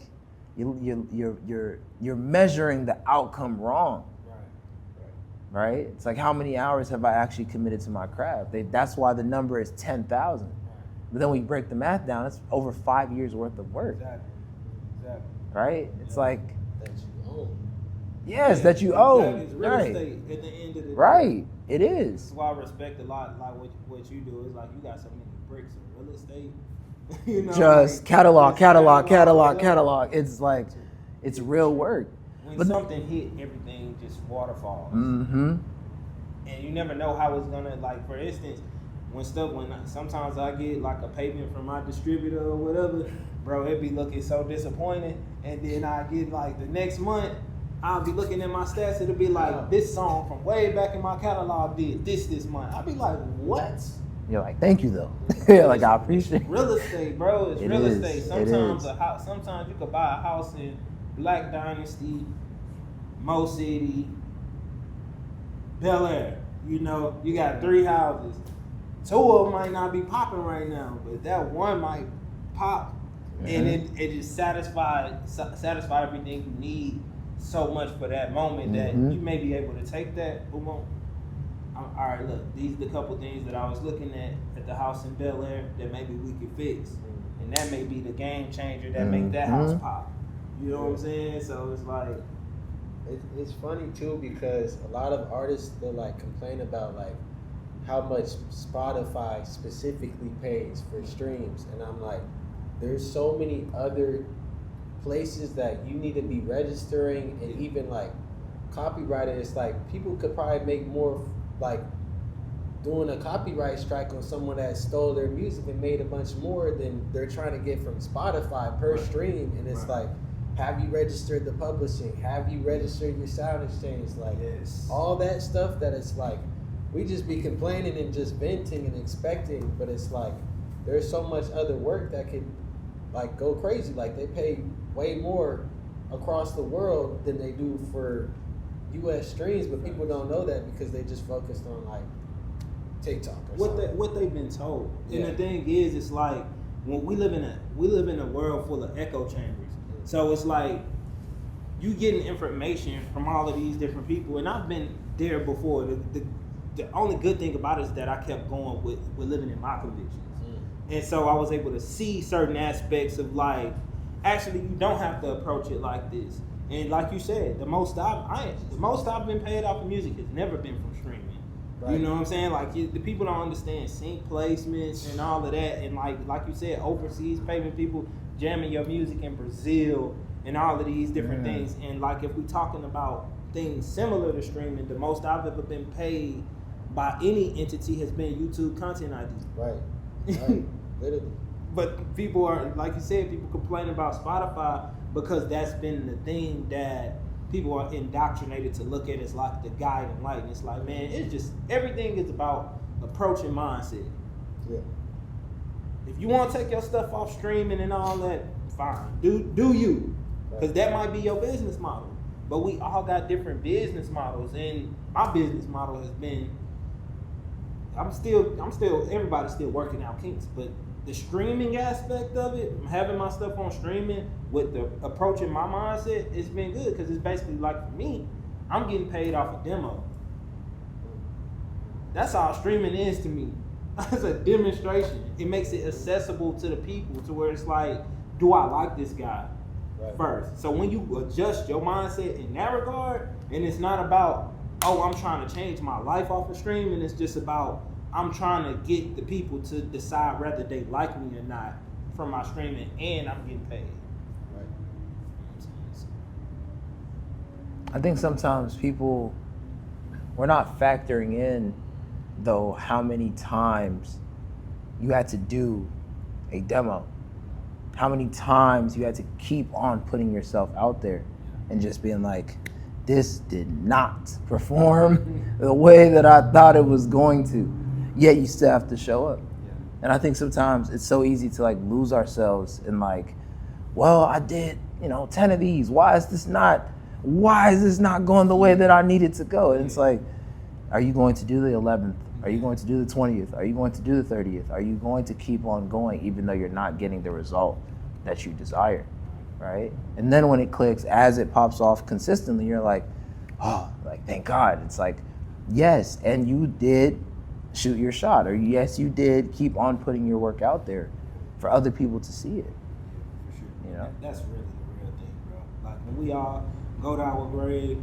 Speaker 2: you're measuring the outcome wrong. Right? It's like, how many hours have I actually committed to my craft? That's why the number is 10,000. But then when you break the math down, it's over 5 years worth of work.
Speaker 3: Exactly.
Speaker 2: Right? It's like
Speaker 1: that you own.
Speaker 2: Yes, that you own.
Speaker 3: It's real estate at the end of the day.
Speaker 2: Right. It is.
Speaker 3: That's why I respect a lot like what you do. It's like you got so many bricks of real estate. You know,
Speaker 2: just
Speaker 3: like,
Speaker 2: catalog. It's like, it's real work.
Speaker 3: When something hit, everything just waterfalls.
Speaker 2: Mm-hmm.
Speaker 3: And you never know how it's gonna, like, for instance, sometimes I get like a payment from my distributor or whatever, bro, it be looking so disappointing. And then I get like the next month, I'll be looking at my stats, it'll be like, this song from way back in my catalog did this month. I'll be like, what?
Speaker 2: You're like, thank you though. Like, I appreciate it.
Speaker 3: Real estate, bro. It's real estate.
Speaker 2: Sometimes
Speaker 3: sometimes you could buy a house in Black Dynasty, Mo City, Bel Air. You know, you got 3 houses. 2 of them might not be popping right now, but that one might pop, and it just satisfy everything you need so much for that moment that you may be able to take that. But won't. All right, look, these are the couple things that I was looking at the house in Bel Air that maybe we could fix, and that may be the game changer that make that house pop. You know what I'm saying? So it's like,
Speaker 1: it's funny too, because a lot of artists, they'll like complain about like how much Spotify specifically pays for streams, and I'm like, there's so many other places that you need to be registering and even like copyrighted. It's like people could probably make more like doing a copyright strike on someone that stole their music and made a bunch more than they're trying to get from Spotify per stream. And it's like, have you registered the publishing? Have you registered your sound exchange? Like, all that stuff that it's like, we just be complaining and just venting and expecting, but it's like, there's so much other work that could like go crazy. Like, they pay way more across the world than they do for US streams, but people don't know that because they just focused on like TikTok or
Speaker 3: what they've been told. And the thing is, it's like, when we live in a world full of echo chambers. So it's like, you getting information from all of these different people, and I've been there before. The only good thing about it is that I kept going with living in my convictions. And so I was able to see certain aspects of like, actually, you don't have to approach it like this. And like you said, the most I've been paid off of music has never been from streaming. Right. You know what I'm saying? Like, the people don't understand sync placements and all of that. And like you said, overseas payment, people jamming your music in Brazil and all of these different things. And like, if we're talking about things similar to streaming, the most I've ever been paid by any entity has been YouTube content ID.
Speaker 1: Right. Literally.
Speaker 3: But people are, like you said, people complain about Spotify because that's been the thing that people are indoctrinated to look at as like the guiding light. And it's like, man, it's just, everything is about approaching mindset.
Speaker 1: Yeah.
Speaker 3: If you want to take your stuff off streaming and all that, fine. Do you. Because that might be your business model. But we all got different business models, and my business model has been, everybody's still working out kinks, but the streaming aspect of it, having my stuff on streaming with the approach in my mindset, it's been good because it's basically like for me, I'm getting paid off a demo. That's all streaming is to me. It's a demonstration. It makes it accessible to the people to where it's like, do I like this guy first? So when you adjust your mindset in that regard, and it's not about, oh, I'm trying to change my life off of streaming, it's just about, I'm trying to get the people to decide whether they like me or not from my streaming, and I'm getting paid.
Speaker 4: Right.
Speaker 2: I think sometimes we're not factoring in, though, how many times you had to do a demo, how many times you had to keep on putting yourself out there and just being like, this did not perform the way that I thought it was going to, yet you still have to show up.
Speaker 4: Yeah.
Speaker 2: And I think sometimes it's so easy to like lose ourselves in like, well, I did, 10 of these. Why is this not going the way that I need it to go? And it's like, are you going to do the 11th? Are you going to do the 20th? Are you going to do the 30th? Are you going to keep on going even though you're not getting the result that you desire, right? And then when it clicks, as it pops off consistently, you're like, oh, like, thank God. It's like, yes, and you did shoot your shot, or yes, you did keep on putting your work out there for other people to see it.
Speaker 3: For sure.
Speaker 2: You know?
Speaker 3: That's really the real thing, bro. Like when we all go to our grave,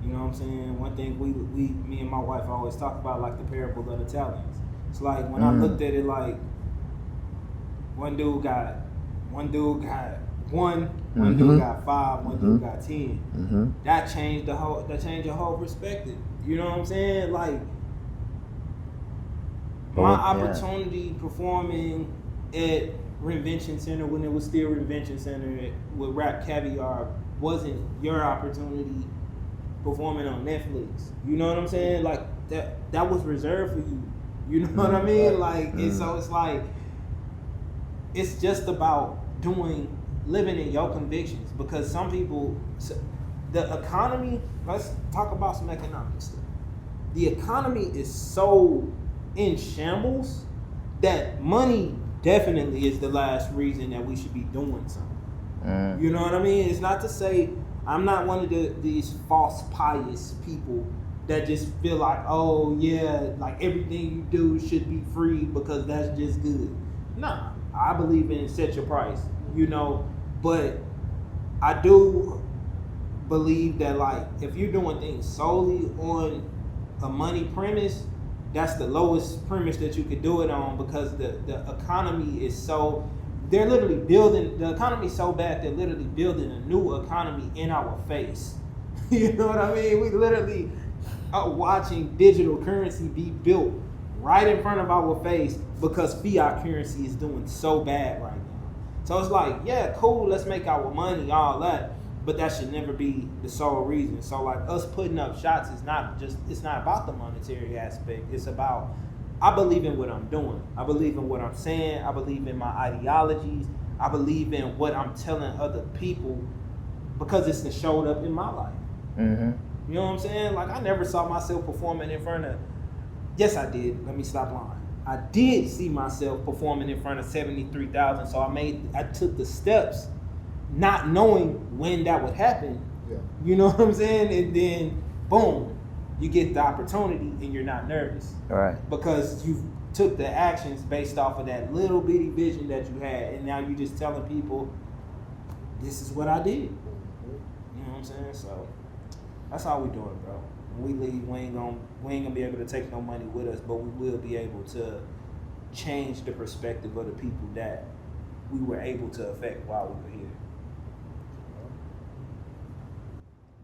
Speaker 3: you know what I'm saying? One thing me and my wife always talk about, like the parable of the talents. It's like when I looked at it, like one dude got one, dude got 5, one dude got 10. That changed the whole perspective. You know what I'm saying? Like my opportunity performing at Reinvention Center when it was still Reinvention Center with Rap Caviar wasn't your opportunity performing on Netflix. You know what I'm saying? Like that was reserved for you. You know what I mean? Like and so it's like it's just about living in your convictions, because some people, the economy, let's talk about some economics stuff. The economy is so in shambles that money definitely is the last reason that we should be doing something. You know what I mean? It's not to say I'm not one of these false pious people that just feel like, oh yeah, like everything you do should be free because that's just good. Nah, I believe in set your price, but I do believe that like if you're doing things solely on a money premise, that's the lowest premise that you could do it on, because the economy is so, they're literally building, the economy is so bad, they're literally building a new economy in our face. You know what I mean? We literally are watching digital currency be built right in front of our face because fiat currency is doing so bad right now. So it's like, yeah, cool, let's make our money, all that, but that should never be the sole reason. So like us putting up shots is it's not about the monetary aspect. It's about, I believe in what I'm doing. I believe in what I'm saying. I believe in my ideologies. I believe in what I'm telling other people because it's showed up in my life. You know what I'm saying? Like I never saw myself performing in front of, yes I did, let me stop lying. I did see myself performing in front of 73,000, so I took the steps not knowing when that would happen.
Speaker 4: Yeah.
Speaker 3: You know what I'm saying? And then boom, you get the opportunity and you're not nervous.
Speaker 2: All right.
Speaker 3: Because you took the actions based off of that little bitty vision that you had, and now you're just telling people, this is what I did. You know what I'm saying? So that's how we doing, bro. When we leave, we ain't gonna be able to take no money with us, but we will be able to change the perspective of the people that we were able to affect while we were here.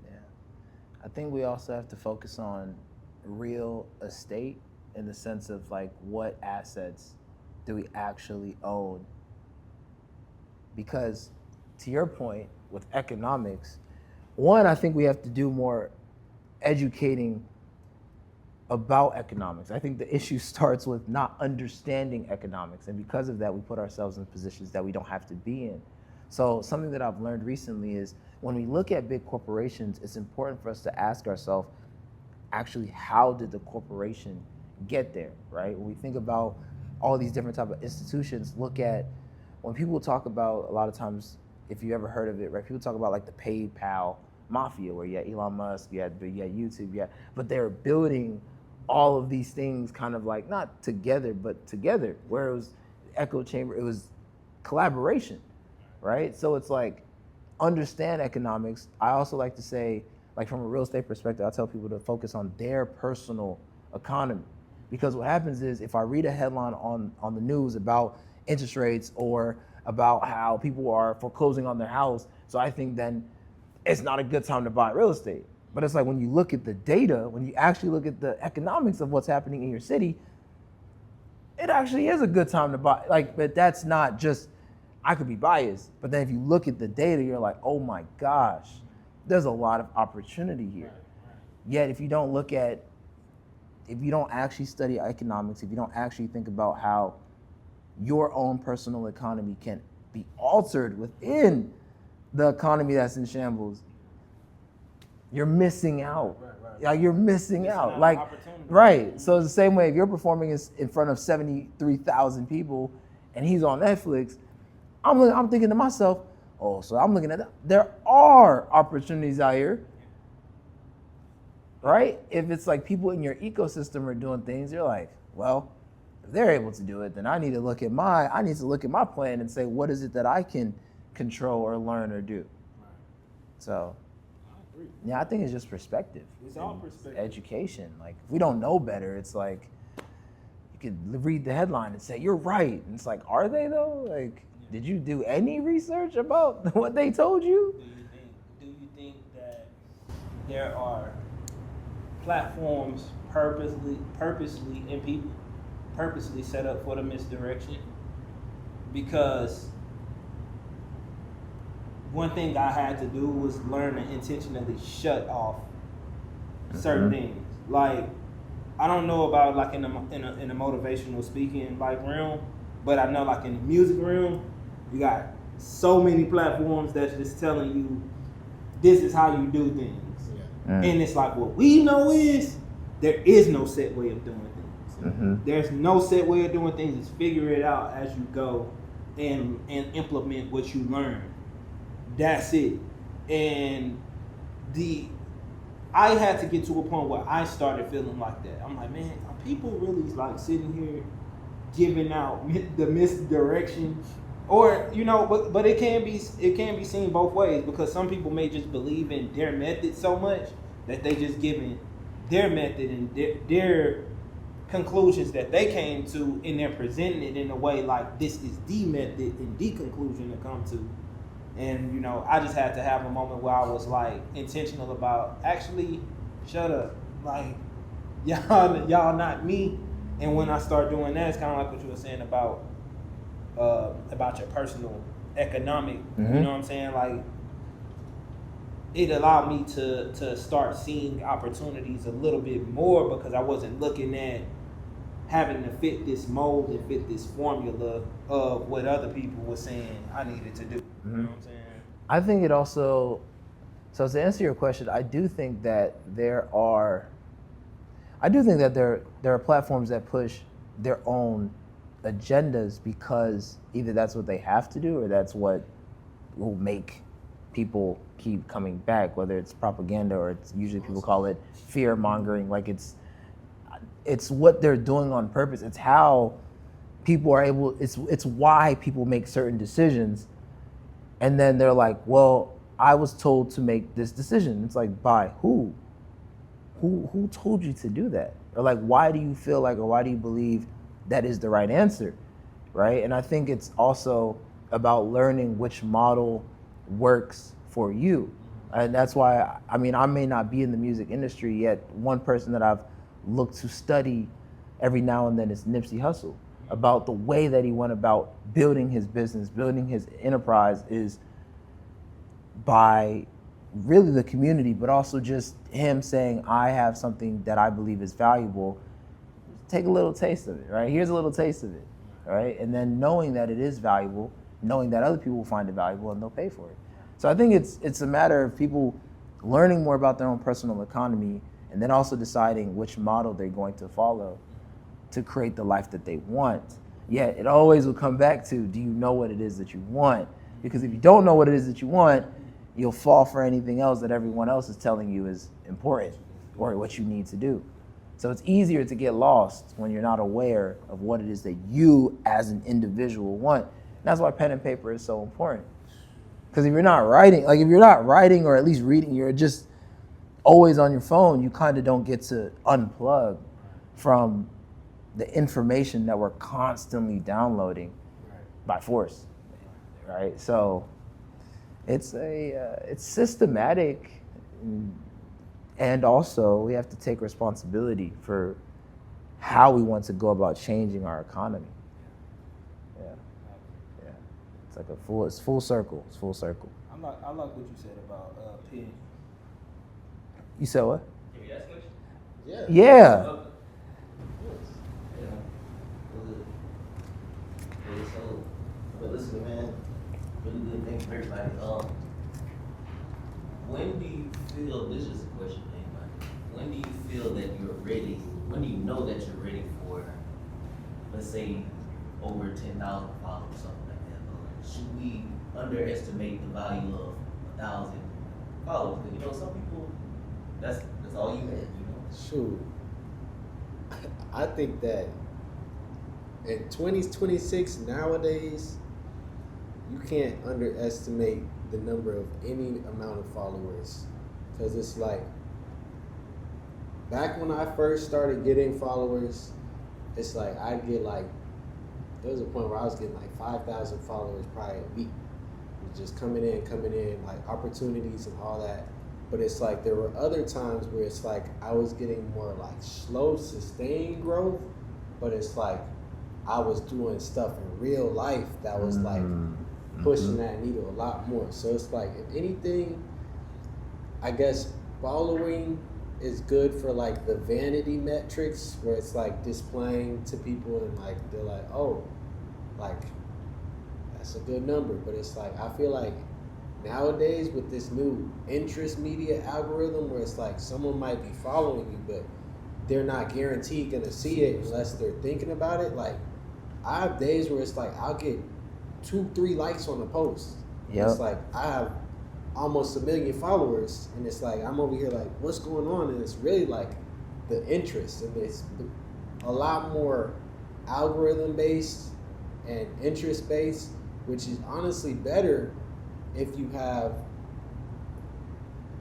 Speaker 2: Yeah. I think we also have to focus on real estate in the sense of like what assets do we actually own? Because to your point with economics, one, I think we have to do more educating about economics. I think the issue starts with not understanding economics, and because of that, we put ourselves in positions that we don't have to be in. So something that I've learned recently is when we look at big corporations, it's important for us to ask ourselves, actually, how did the corporation get there, right? When we think about all these different type of institutions, look at, when people talk about, a lot of times, if you ever heard of it, right, people talk about like the PayPal mafia, where you had Elon Musk, you had YouTube, but they're building all of these things kind of like, not together, but together, where it was echo chamber, it was collaboration, right? So it's like, understand economics. I also like to say, like from a real estate perspective, I tell people to focus on their personal economy. Because what happens is, if I read a headline on the news about interest rates or about how people are foreclosing on their house, so I think then it's not a good time to buy real estate. But it's like, when you look at the data, when you actually look at the economics of what's happening in your city, it actually is a good time to buy. Like, but that's not just, I could be biased, but then if you look at the data, you're like, oh my gosh, there's a lot of opportunity here. Yet if you don't actually study economics, if you don't actually think about how your own personal economy can be altered within the economy that's in shambles, you're missing out. Like, you're missing out. Like, right. So it's the same way, if you're performing in front of 73,000 people and he's on Netflix, I'm thinking to myself, oh, so I'm looking at that. There are opportunities out here, right? If it's like people in your ecosystem are doing things, you're like, well, if they're able to do it, then I need to look at my plan and say, what is it that I can control or learn or do? So, yeah, I think it's just perspective.
Speaker 3: It's all perspective.
Speaker 2: Education. Like, if we don't know better, it's like, you could read the headline and say, you're right. And it's like, are they though? Like, did you do any research about what they told you?
Speaker 3: Do you think that there are platforms purposely set up for the misdirection? Because one thing I had to do was learn to intentionally shut off certain things. Like, I don't know about like in a motivational speaking like realm, but I know like in the music realm, you got so many platforms that's just telling you this is how you do things. And it's like, what we know is there is no set way of doing things. There's no set way of doing things. It's figure it out as you go and implement what you learn. That's it. And I had to get to a point where I started feeling like that. I'm like, man, are people really like sitting here giving out the misdirection? Or, you know, but it can be seen both ways, because some people may just believe in their method so much that they just giving their method and their conclusions that they came to, and they're presenting it in a way like this is the method and the conclusion to come to. And, you know, I just had to have a moment where I was like intentional about actually shut up, like y'all not me. And when I start doing that, it's kind of like what you were saying about your personal economic, you know what I'm saying? Like, it allowed me to start seeing opportunities a little bit more, because I wasn't looking at having to fit this mold and fit this formula of what other people were saying I needed to do. You know what I'm saying?
Speaker 2: I think it also, so to answer your question, I do think that there are platforms that push their own agendas because either that's what they have to do or that's what will make people keep coming back, whether it's propaganda or it's usually people call it fear mongering. Like, it's what they're doing on purpose. It's how people are able, it's why people make certain decisions. And then they're like, well, I was told to make this decision. It's like, by who? Who told you to do that? Or like, why do you feel like, or why do you believe that is the right answer, right? And I think it's also about learning which model works for you. And that's why, I mean, I may not be in the music industry yet. One person that I've looked to study every now and then is Nipsey Hussle, about the way that he went about building his business, building his enterprise, is by really the community, but also just him saying, I have something that I believe is valuable. Take a little taste of it, right? Here's a little taste of it, right? And then knowing that it is valuable, knowing that other people will find it valuable and they'll pay for it. So I think it's a matter of people learning more about their own personal economy and then also deciding which model they're going to follow to create the life that they want. Yet it always will come back to, do you know what it is that you want? Because if you don't know what it is that you want, you'll fall for anything else that everyone else is telling you is important or what you need to do. So it's easier to get lost when you're not aware of what it is that you as an individual want. And that's why pen and paper is so important. Because if you're not writing, or at least reading, you're just always on your phone, you kind of don't get to unplug from the information that we're constantly downloading by force, right? So it's systematic, and also we have to take responsibility for how we want to go about changing our economy. Yeah. It's full circle. It's full circle.
Speaker 3: I like what you said about pen.
Speaker 2: You said what?
Speaker 4: Can we ask questions?
Speaker 2: Yeah.
Speaker 4: So, but listen, man, really good thing for everybody. When do you feel, this is a question for anybody, when do you feel that you're ready, when do you know that you're ready for, let's say, over 10,000 followers, something like that? Should we underestimate the value of 1,000 followers? Because, some people, that's all you have,
Speaker 1: Shoot. I think that in 2026 nowadays, you can't underestimate the number of any amount of followers. Because it's like, back when I first started getting followers, it's like I'd get like, there was a point where I was getting like 5,000 followers probably a week. It was just coming in, like opportunities and all that. But it's like there were other times where it's like I was getting more like slow, sustained growth, but it's like I was doing stuff in real life that was like pushing that needle a lot more. So it's like, if anything, I guess following is good for like the vanity metrics, where it's like displaying to people and like they're like, oh, like that's a good number. But it's like, I feel like nowadays with this new interest media algorithm, where it's like someone might be following you, but they're not guaranteed gonna see it unless they're thinking about it. Like, I have days where it's like I'll get 2-3 likes on a post.
Speaker 2: Yep.
Speaker 1: It's like I have almost 1 million followers, and it's like I'm over here like, what's going on? And it's really like the interest, and it's a lot more algorithm based and interest based, which is honestly better if you have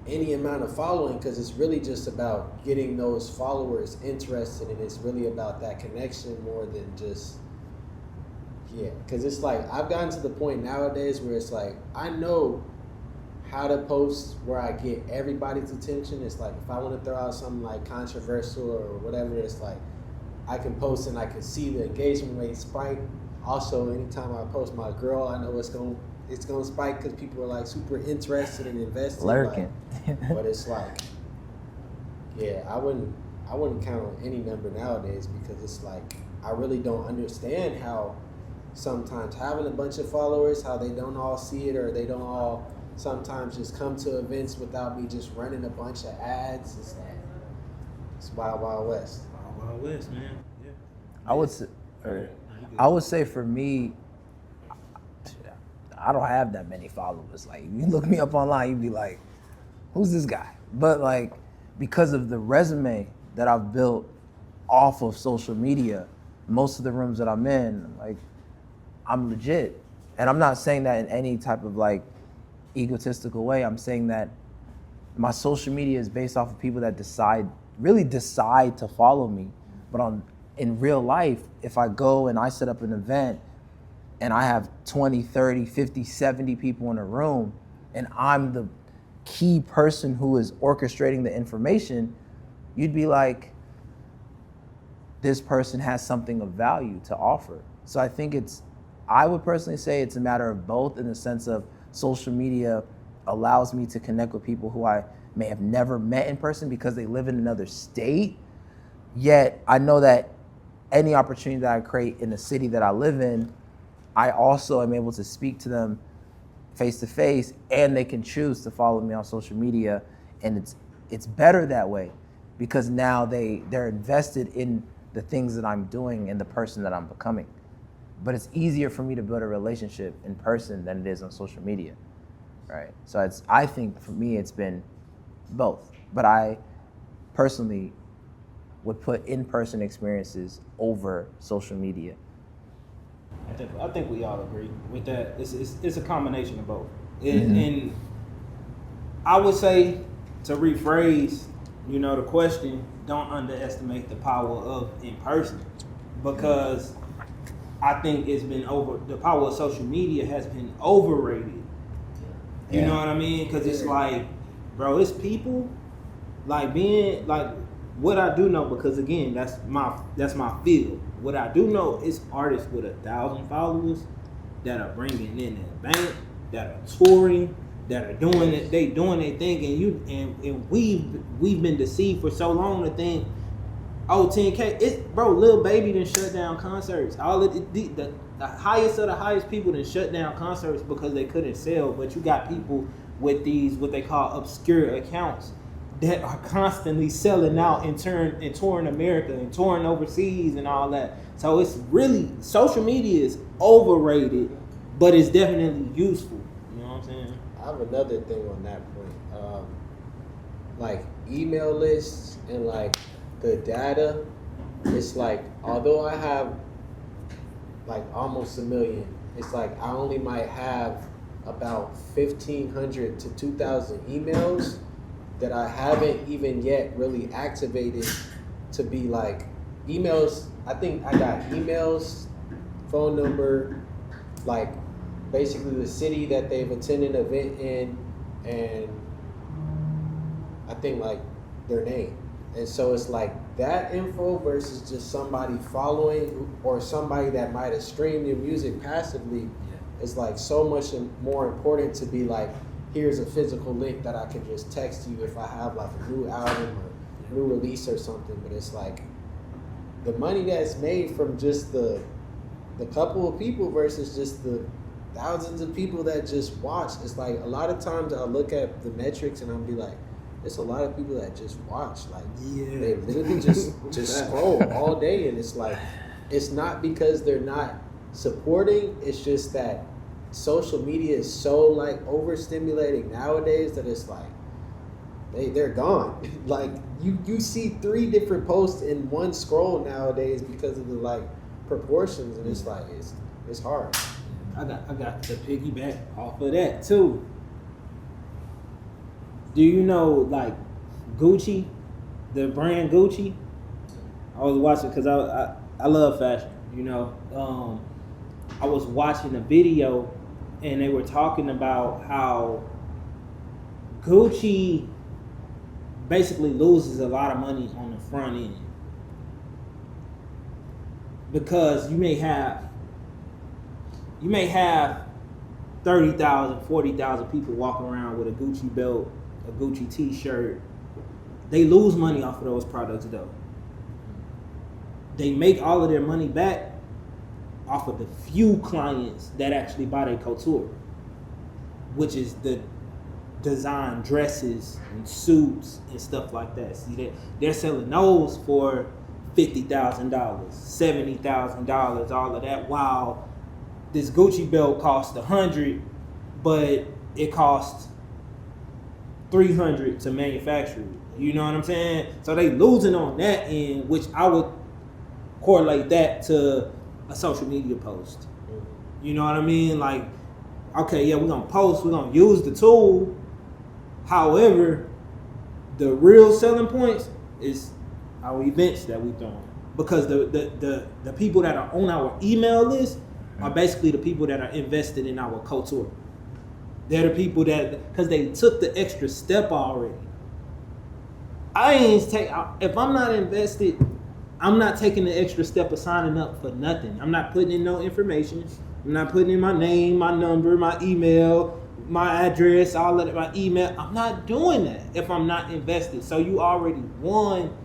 Speaker 1: any amount of following, because it's really just about getting those followers interested, and it's really about that connection more than just, because it's like I've gotten to the point nowadays where it's like I know how to post where I get everybody's attention. It's like if I want to throw out something like controversial or whatever, it's like I can post and I can see the engagement rate spike. Also, anytime I post my girl, I know it's gonna spike because people are like super interested and invested.
Speaker 2: Lurking.
Speaker 1: Like, but it's like, I wouldn't count on any number nowadays, because it's like I really don't understand how sometimes having a bunch of followers, how they don't all see it, or they don't all sometimes just come to events without me just running a bunch of ads. It's Wild Wild West.
Speaker 3: Wild Wild West, man. Yeah.
Speaker 2: I would say for me, I don't have that many followers. Like, you look me up online, you'd be like, who's this guy? But like, because of the resume that I've built off of social media, most of the rooms that I'm in, like, I'm legit. And I'm not saying that in any type of like egotistical way. I'm saying that my social media is based off of people that really decide to follow me. But in real life, if I go and I set up an event and I have 20, 30, 50, 70 people in a room, and I'm the key person who is orchestrating the information, you'd be like, this person has something of value to offer. So I would personally say it's a matter of both, in the sense of social media allows me to connect with people who I may have never met in person because they live in another state. Yet I know that any opportunity that I create in the city that I live in, I also am able to speak to them face to face, and they can choose to follow me on social media, and it's better that way because now they're invested in the things that I'm doing and the person that I'm becoming. But it's easier for me to build a relationship in person than it is on social media, right? So I think for me it's been both, but I personally would put in-person experiences over social media.
Speaker 3: I think we all agree with that. It's a combination of both. And I would say, to rephrase, the question, don't underestimate the power of in person, because I think the power of social media has been overrated. You know what I mean? Because it's like, bro, it's people like being like what I do know, because again, that's my field. What I do know is artists with 1,000 followers that are bringing in their bank, that are touring, that are doing it. They doing their thing, and we've been deceived for so long to think, oh, 10K. Lil Baby done shut down concerts. The highest of the highest people done shut down concerts because they couldn't sell. But you got people with these what they call obscure accounts that are constantly selling out and touring America and touring overseas and all that. So it's really, social media is overrated, but it's definitely useful. You know what I'm saying?
Speaker 1: I have another thing on that point. Like email lists and like the data, it's like, although I have like almost 1 million, it's like I only might have about 1,500 to 2,000 emails that I haven't even yet really activated to be like emails. I think I got emails, phone number, like basically the city that they've attended an event in, and I think like their name. And so it's like that info versus just somebody following or somebody that might have streamed your music passively is like so much more important to be like, here's a physical link that I can just text you if I have like a new album or new release or something. But it's like the money that's made from just the couple of people versus just the thousands of people that just watch. It's like a lot of times I'll look at the metrics and I'll be like, there's a lot of people that just watch. Like they literally just scroll all day, and it's like, it's not because they're not supporting, it's just that social media is so like overstimulating nowadays that it's like they're gone. Like you see 3 different posts in one scroll nowadays because of the like proportions, and it's like it's hard.
Speaker 3: I got to piggyback off of that too. Do you know like Gucci, the brand Gucci? I was watching because I love fashion. I was watching a video and they were talking about how Gucci basically loses a lot of money on the front end because you may have 30,000, 40,000 people walking around with a Gucci belt, a Gucci t-shirt. They lose money off of those products though. They make all of their money back off of the few clients that actually buy their couture, which is the design dresses and suits and stuff like that. See, they're selling those for $50,000, $70,000, all of that, while this Gucci belt costs $100, but it costs $300 to manufacture it. You know what I'm saying? So they losing on that end, which I would correlate that to a social media post. You know what I mean? Like, okay, yeah, we're gonna post, we're gonna use the tool. However, the real selling points is our events that we throwing. Because the people that are on our email list are basically the people that are invested in our couture. They're the people that, because they took the extra step already. If I'm not invested, I'm not taking the extra step of signing up for nothing. I'm not putting in no information. I'm not putting in my name, my number, my email, my address, all of that, my email. I'm not doing that if I'm not invested. So you already won.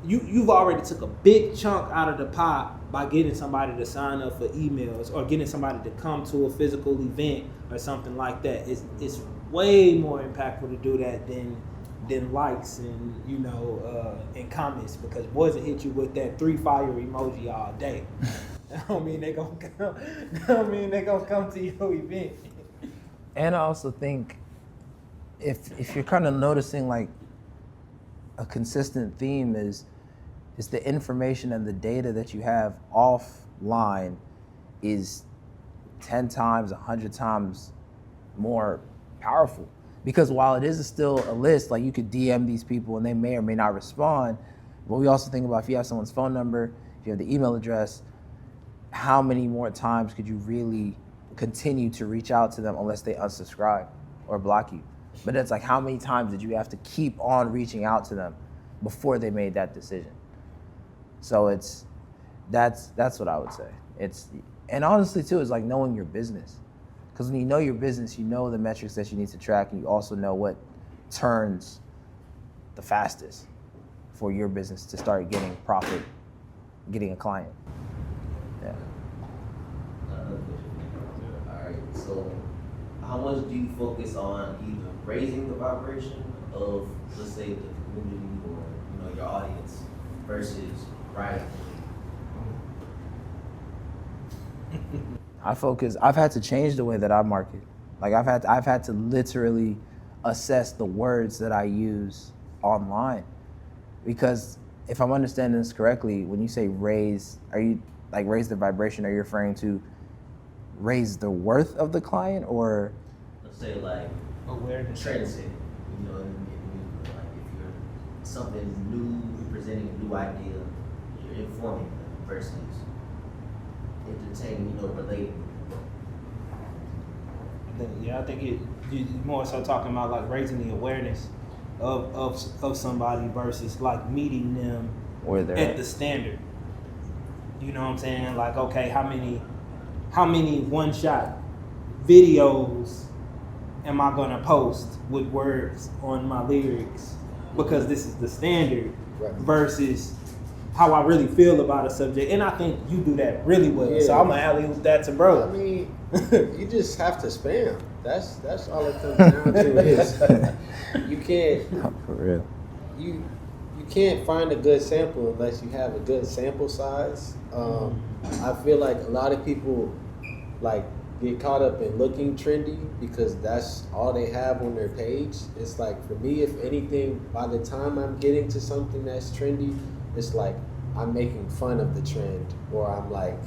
Speaker 3: You've already took a big chunk out of the pot by getting somebody to sign up for emails or getting somebody to come to a physical event or something like that. It's way more impactful to do that than likes and and comments, because boys will hit you with that 3 fire emoji all day. That don't mean they gonna come. That don't mean they gonna come to your event.
Speaker 2: And I also think if you're kind of noticing like a consistent theme is the information and the data that you have offline is 10 times, 100 times more powerful. Because while it is still a list, like you could DM these people and they may or may not respond, but we also think about if you have someone's phone number, if you have the email address, how many more times could you really continue to reach out to them unless they unsubscribe or block you? But it's like, how many times did you have to keep on reaching out to them before they made that decision? So that's what I would say. And honestly too, it's like knowing your business. Because when you know your business, you know the metrics that you need to track, and you also know what turns the fastest for your business to start getting profit, getting a client. Yeah.
Speaker 4: Another question. All right. So, how much do you focus on either raising the vibration of, let's say, the community or your audience versus rising?
Speaker 2: I've had to change the way that I market. Like I've had to literally assess the words that I use online. Because if I'm understanding this correctly, when you say raise, are you like raise the vibration, are you referring to raise the worth of the client, or?
Speaker 4: Let's say like
Speaker 3: awareness,
Speaker 4: trendsetting, like if you're something new, you're presenting a new idea, you're informing them versus entertaining, relating.
Speaker 3: Yeah, I think you're more so talking about like raising the awareness of somebody versus like meeting them
Speaker 2: where they're
Speaker 3: at the standard. You know what I'm saying? Like, okay, how many one-shot videos am I gonna post with words on my lyrics because this is the standard, right, versus how I really feel about a subject. And I think you do that really well. Yeah. So I'm gonna alley-oop that to bro.
Speaker 1: I mean, you just have to spam. That's all it comes down to is you can't
Speaker 2: for real.
Speaker 1: You can't find a good sample unless you have a good sample size. I feel like a lot of people like get caught up in looking trendy because that's all they have on their page. It's like, for me, if anything, by the time I'm getting to something that's trendy, it's like I'm making fun of the trend, or I'm like,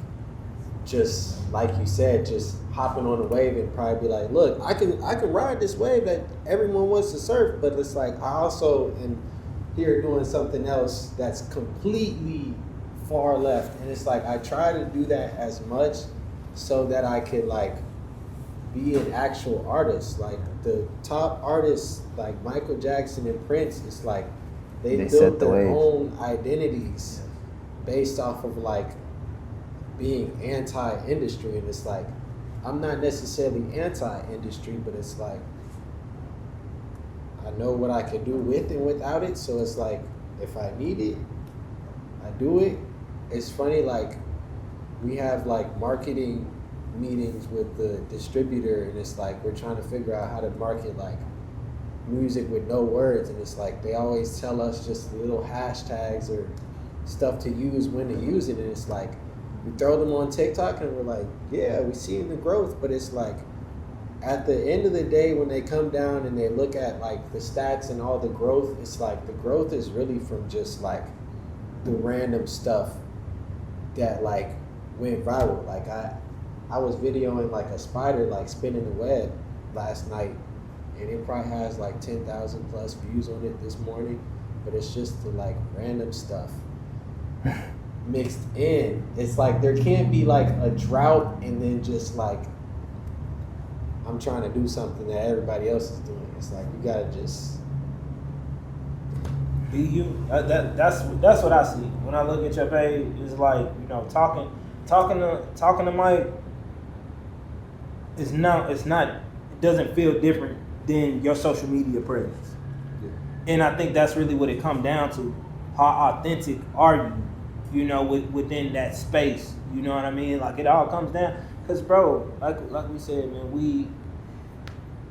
Speaker 1: just like you said, just hopping on a wave and probably be like, look, I can ride this wave that everyone wants to surf, but it's like I also am here doing something else that's completely far left. And it's like I try to do that as much so that I could like be an actual artist. Like the top artists like Michael Jackson and Prince, it's like they built their own identities based off of like being anti-industry. And it's like, I'm not necessarily anti-industry, but it's like I know what I can do with and without it. So it's like, if I need it, I do it. It's funny, like we have like marketing meetings with the distributor, and it's like we're trying to figure out how to market like music with no words, and it's like they always tell us just little hashtags or stuff to use when to use it, and it's like we throw them on TikTok and we're like, yeah, we see the growth, but it's like at the end of the day when they come down and they look at like the stats and all the growth, it's like the growth is really from just like the random stuff that like went viral. Like I was videoing like a spider like spinning the web last night, and it probably has like 10,000 plus views on it this morning, but it's just the like random stuff mixed in. It's like there can't be like a drought and then just like I'm trying to do something that everybody else is doing. It's like you gotta just
Speaker 3: be you. That's what I see when I look at your page. It's like, talking to Mike. It doesn't feel different than your social media presence. Yeah. And I think that's really what it comes down to. How authentic are you you know, within that space. You know what I mean? Like, it all comes down, because, bro, like we said, man,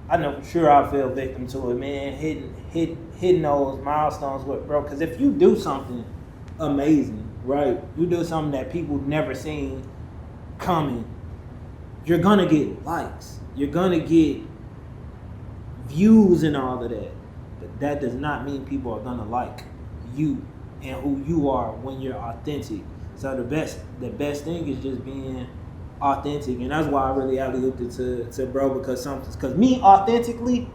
Speaker 3: I know for sure I fell victim to it, man, hitting those milestones with, bro, because if you do something amazing, right, you do something that people never seen coming, you're gonna get likes, you're gonna get views and all of that, but that does not mean people are gonna like you and who you are when you're authentic. So the best thing is just being authentic, and that's why I really alley-ooped it to bro, because me authentically,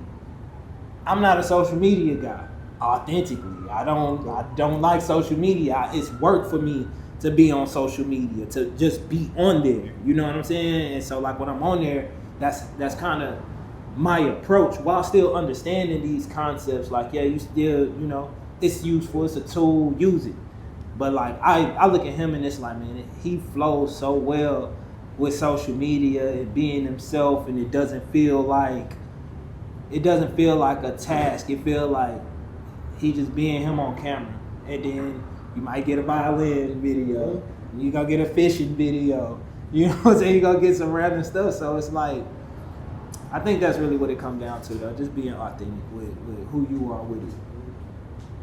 Speaker 3: I'm not a social media guy. Authentically, I don't like social media. It's work for me to be on social media, to just be on there. You know what I'm saying? And so, like, when I'm on there, that's kind of my approach, while still understanding these concepts. Like, yeah, you still, you know, it's useful, it's a tool, use it. But like, I look at him and it's like, man, he flows so well with social media and being himself, and it doesn't feel like a task. It feels like he just being him on camera. And then you might get a violin video, you gonna get a fishing video, you know what I'm saying? You gonna get some random stuff. So it's like, I think that's really what it comes down to, though, just being authentic with who you are with it.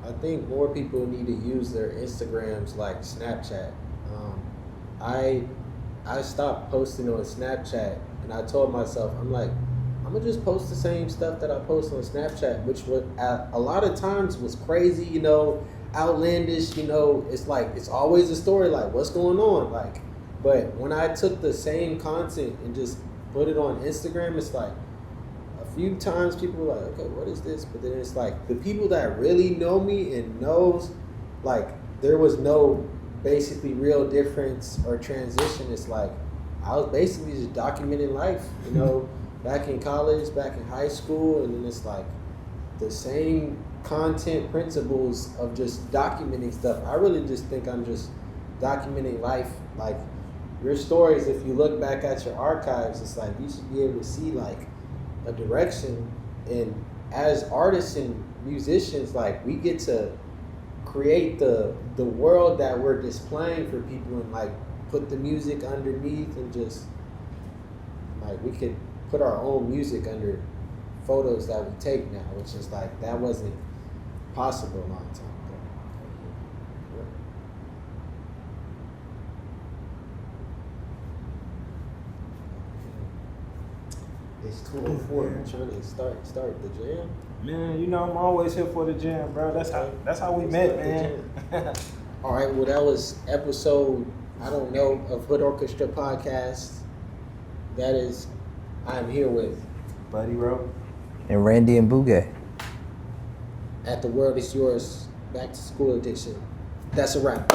Speaker 1: I think more people need to use their Instagrams like Snapchat. I stopped posting on Snapchat, and I told myself, I'm like, I'm gonna just post the same stuff that I post on Snapchat, which would a lot of times was crazy, you know, outlandish, you know. It's like, it's always a story, like, what's going on, like. But when I took the same content and just put it on Instagram, it's like, a few times people were like, okay, what is this? But then it's like, the people that really know me and knows, like, there was no basically real difference or transition. It's like, I was basically just documenting life, you know, back in college, back in high school, and then it's like the same content principles of just documenting stuff. I really just think I'm just documenting life. Like, your stories, if you look back at your archives, it's like, you should be able to see like a direction. And as artists and musicians, like, we get to create the world that we're displaying for people, and like put the music underneath, and just like, we could put our own music under photos that we take now, which is like, that wasn't possible a long time ago. It's 2:04. I'm trying to start the jam.
Speaker 3: Man, you know, I'm always here for the jam, bro. That's how we met, man.
Speaker 1: All right, well, that was episode, I don't know, of Hood Orchestra Podcast. That is, I'm here with
Speaker 3: Buddie Roe
Speaker 2: And Randy and Mbouge.
Speaker 1: At the World Is Yours, Back to School Edition. That's a wrap.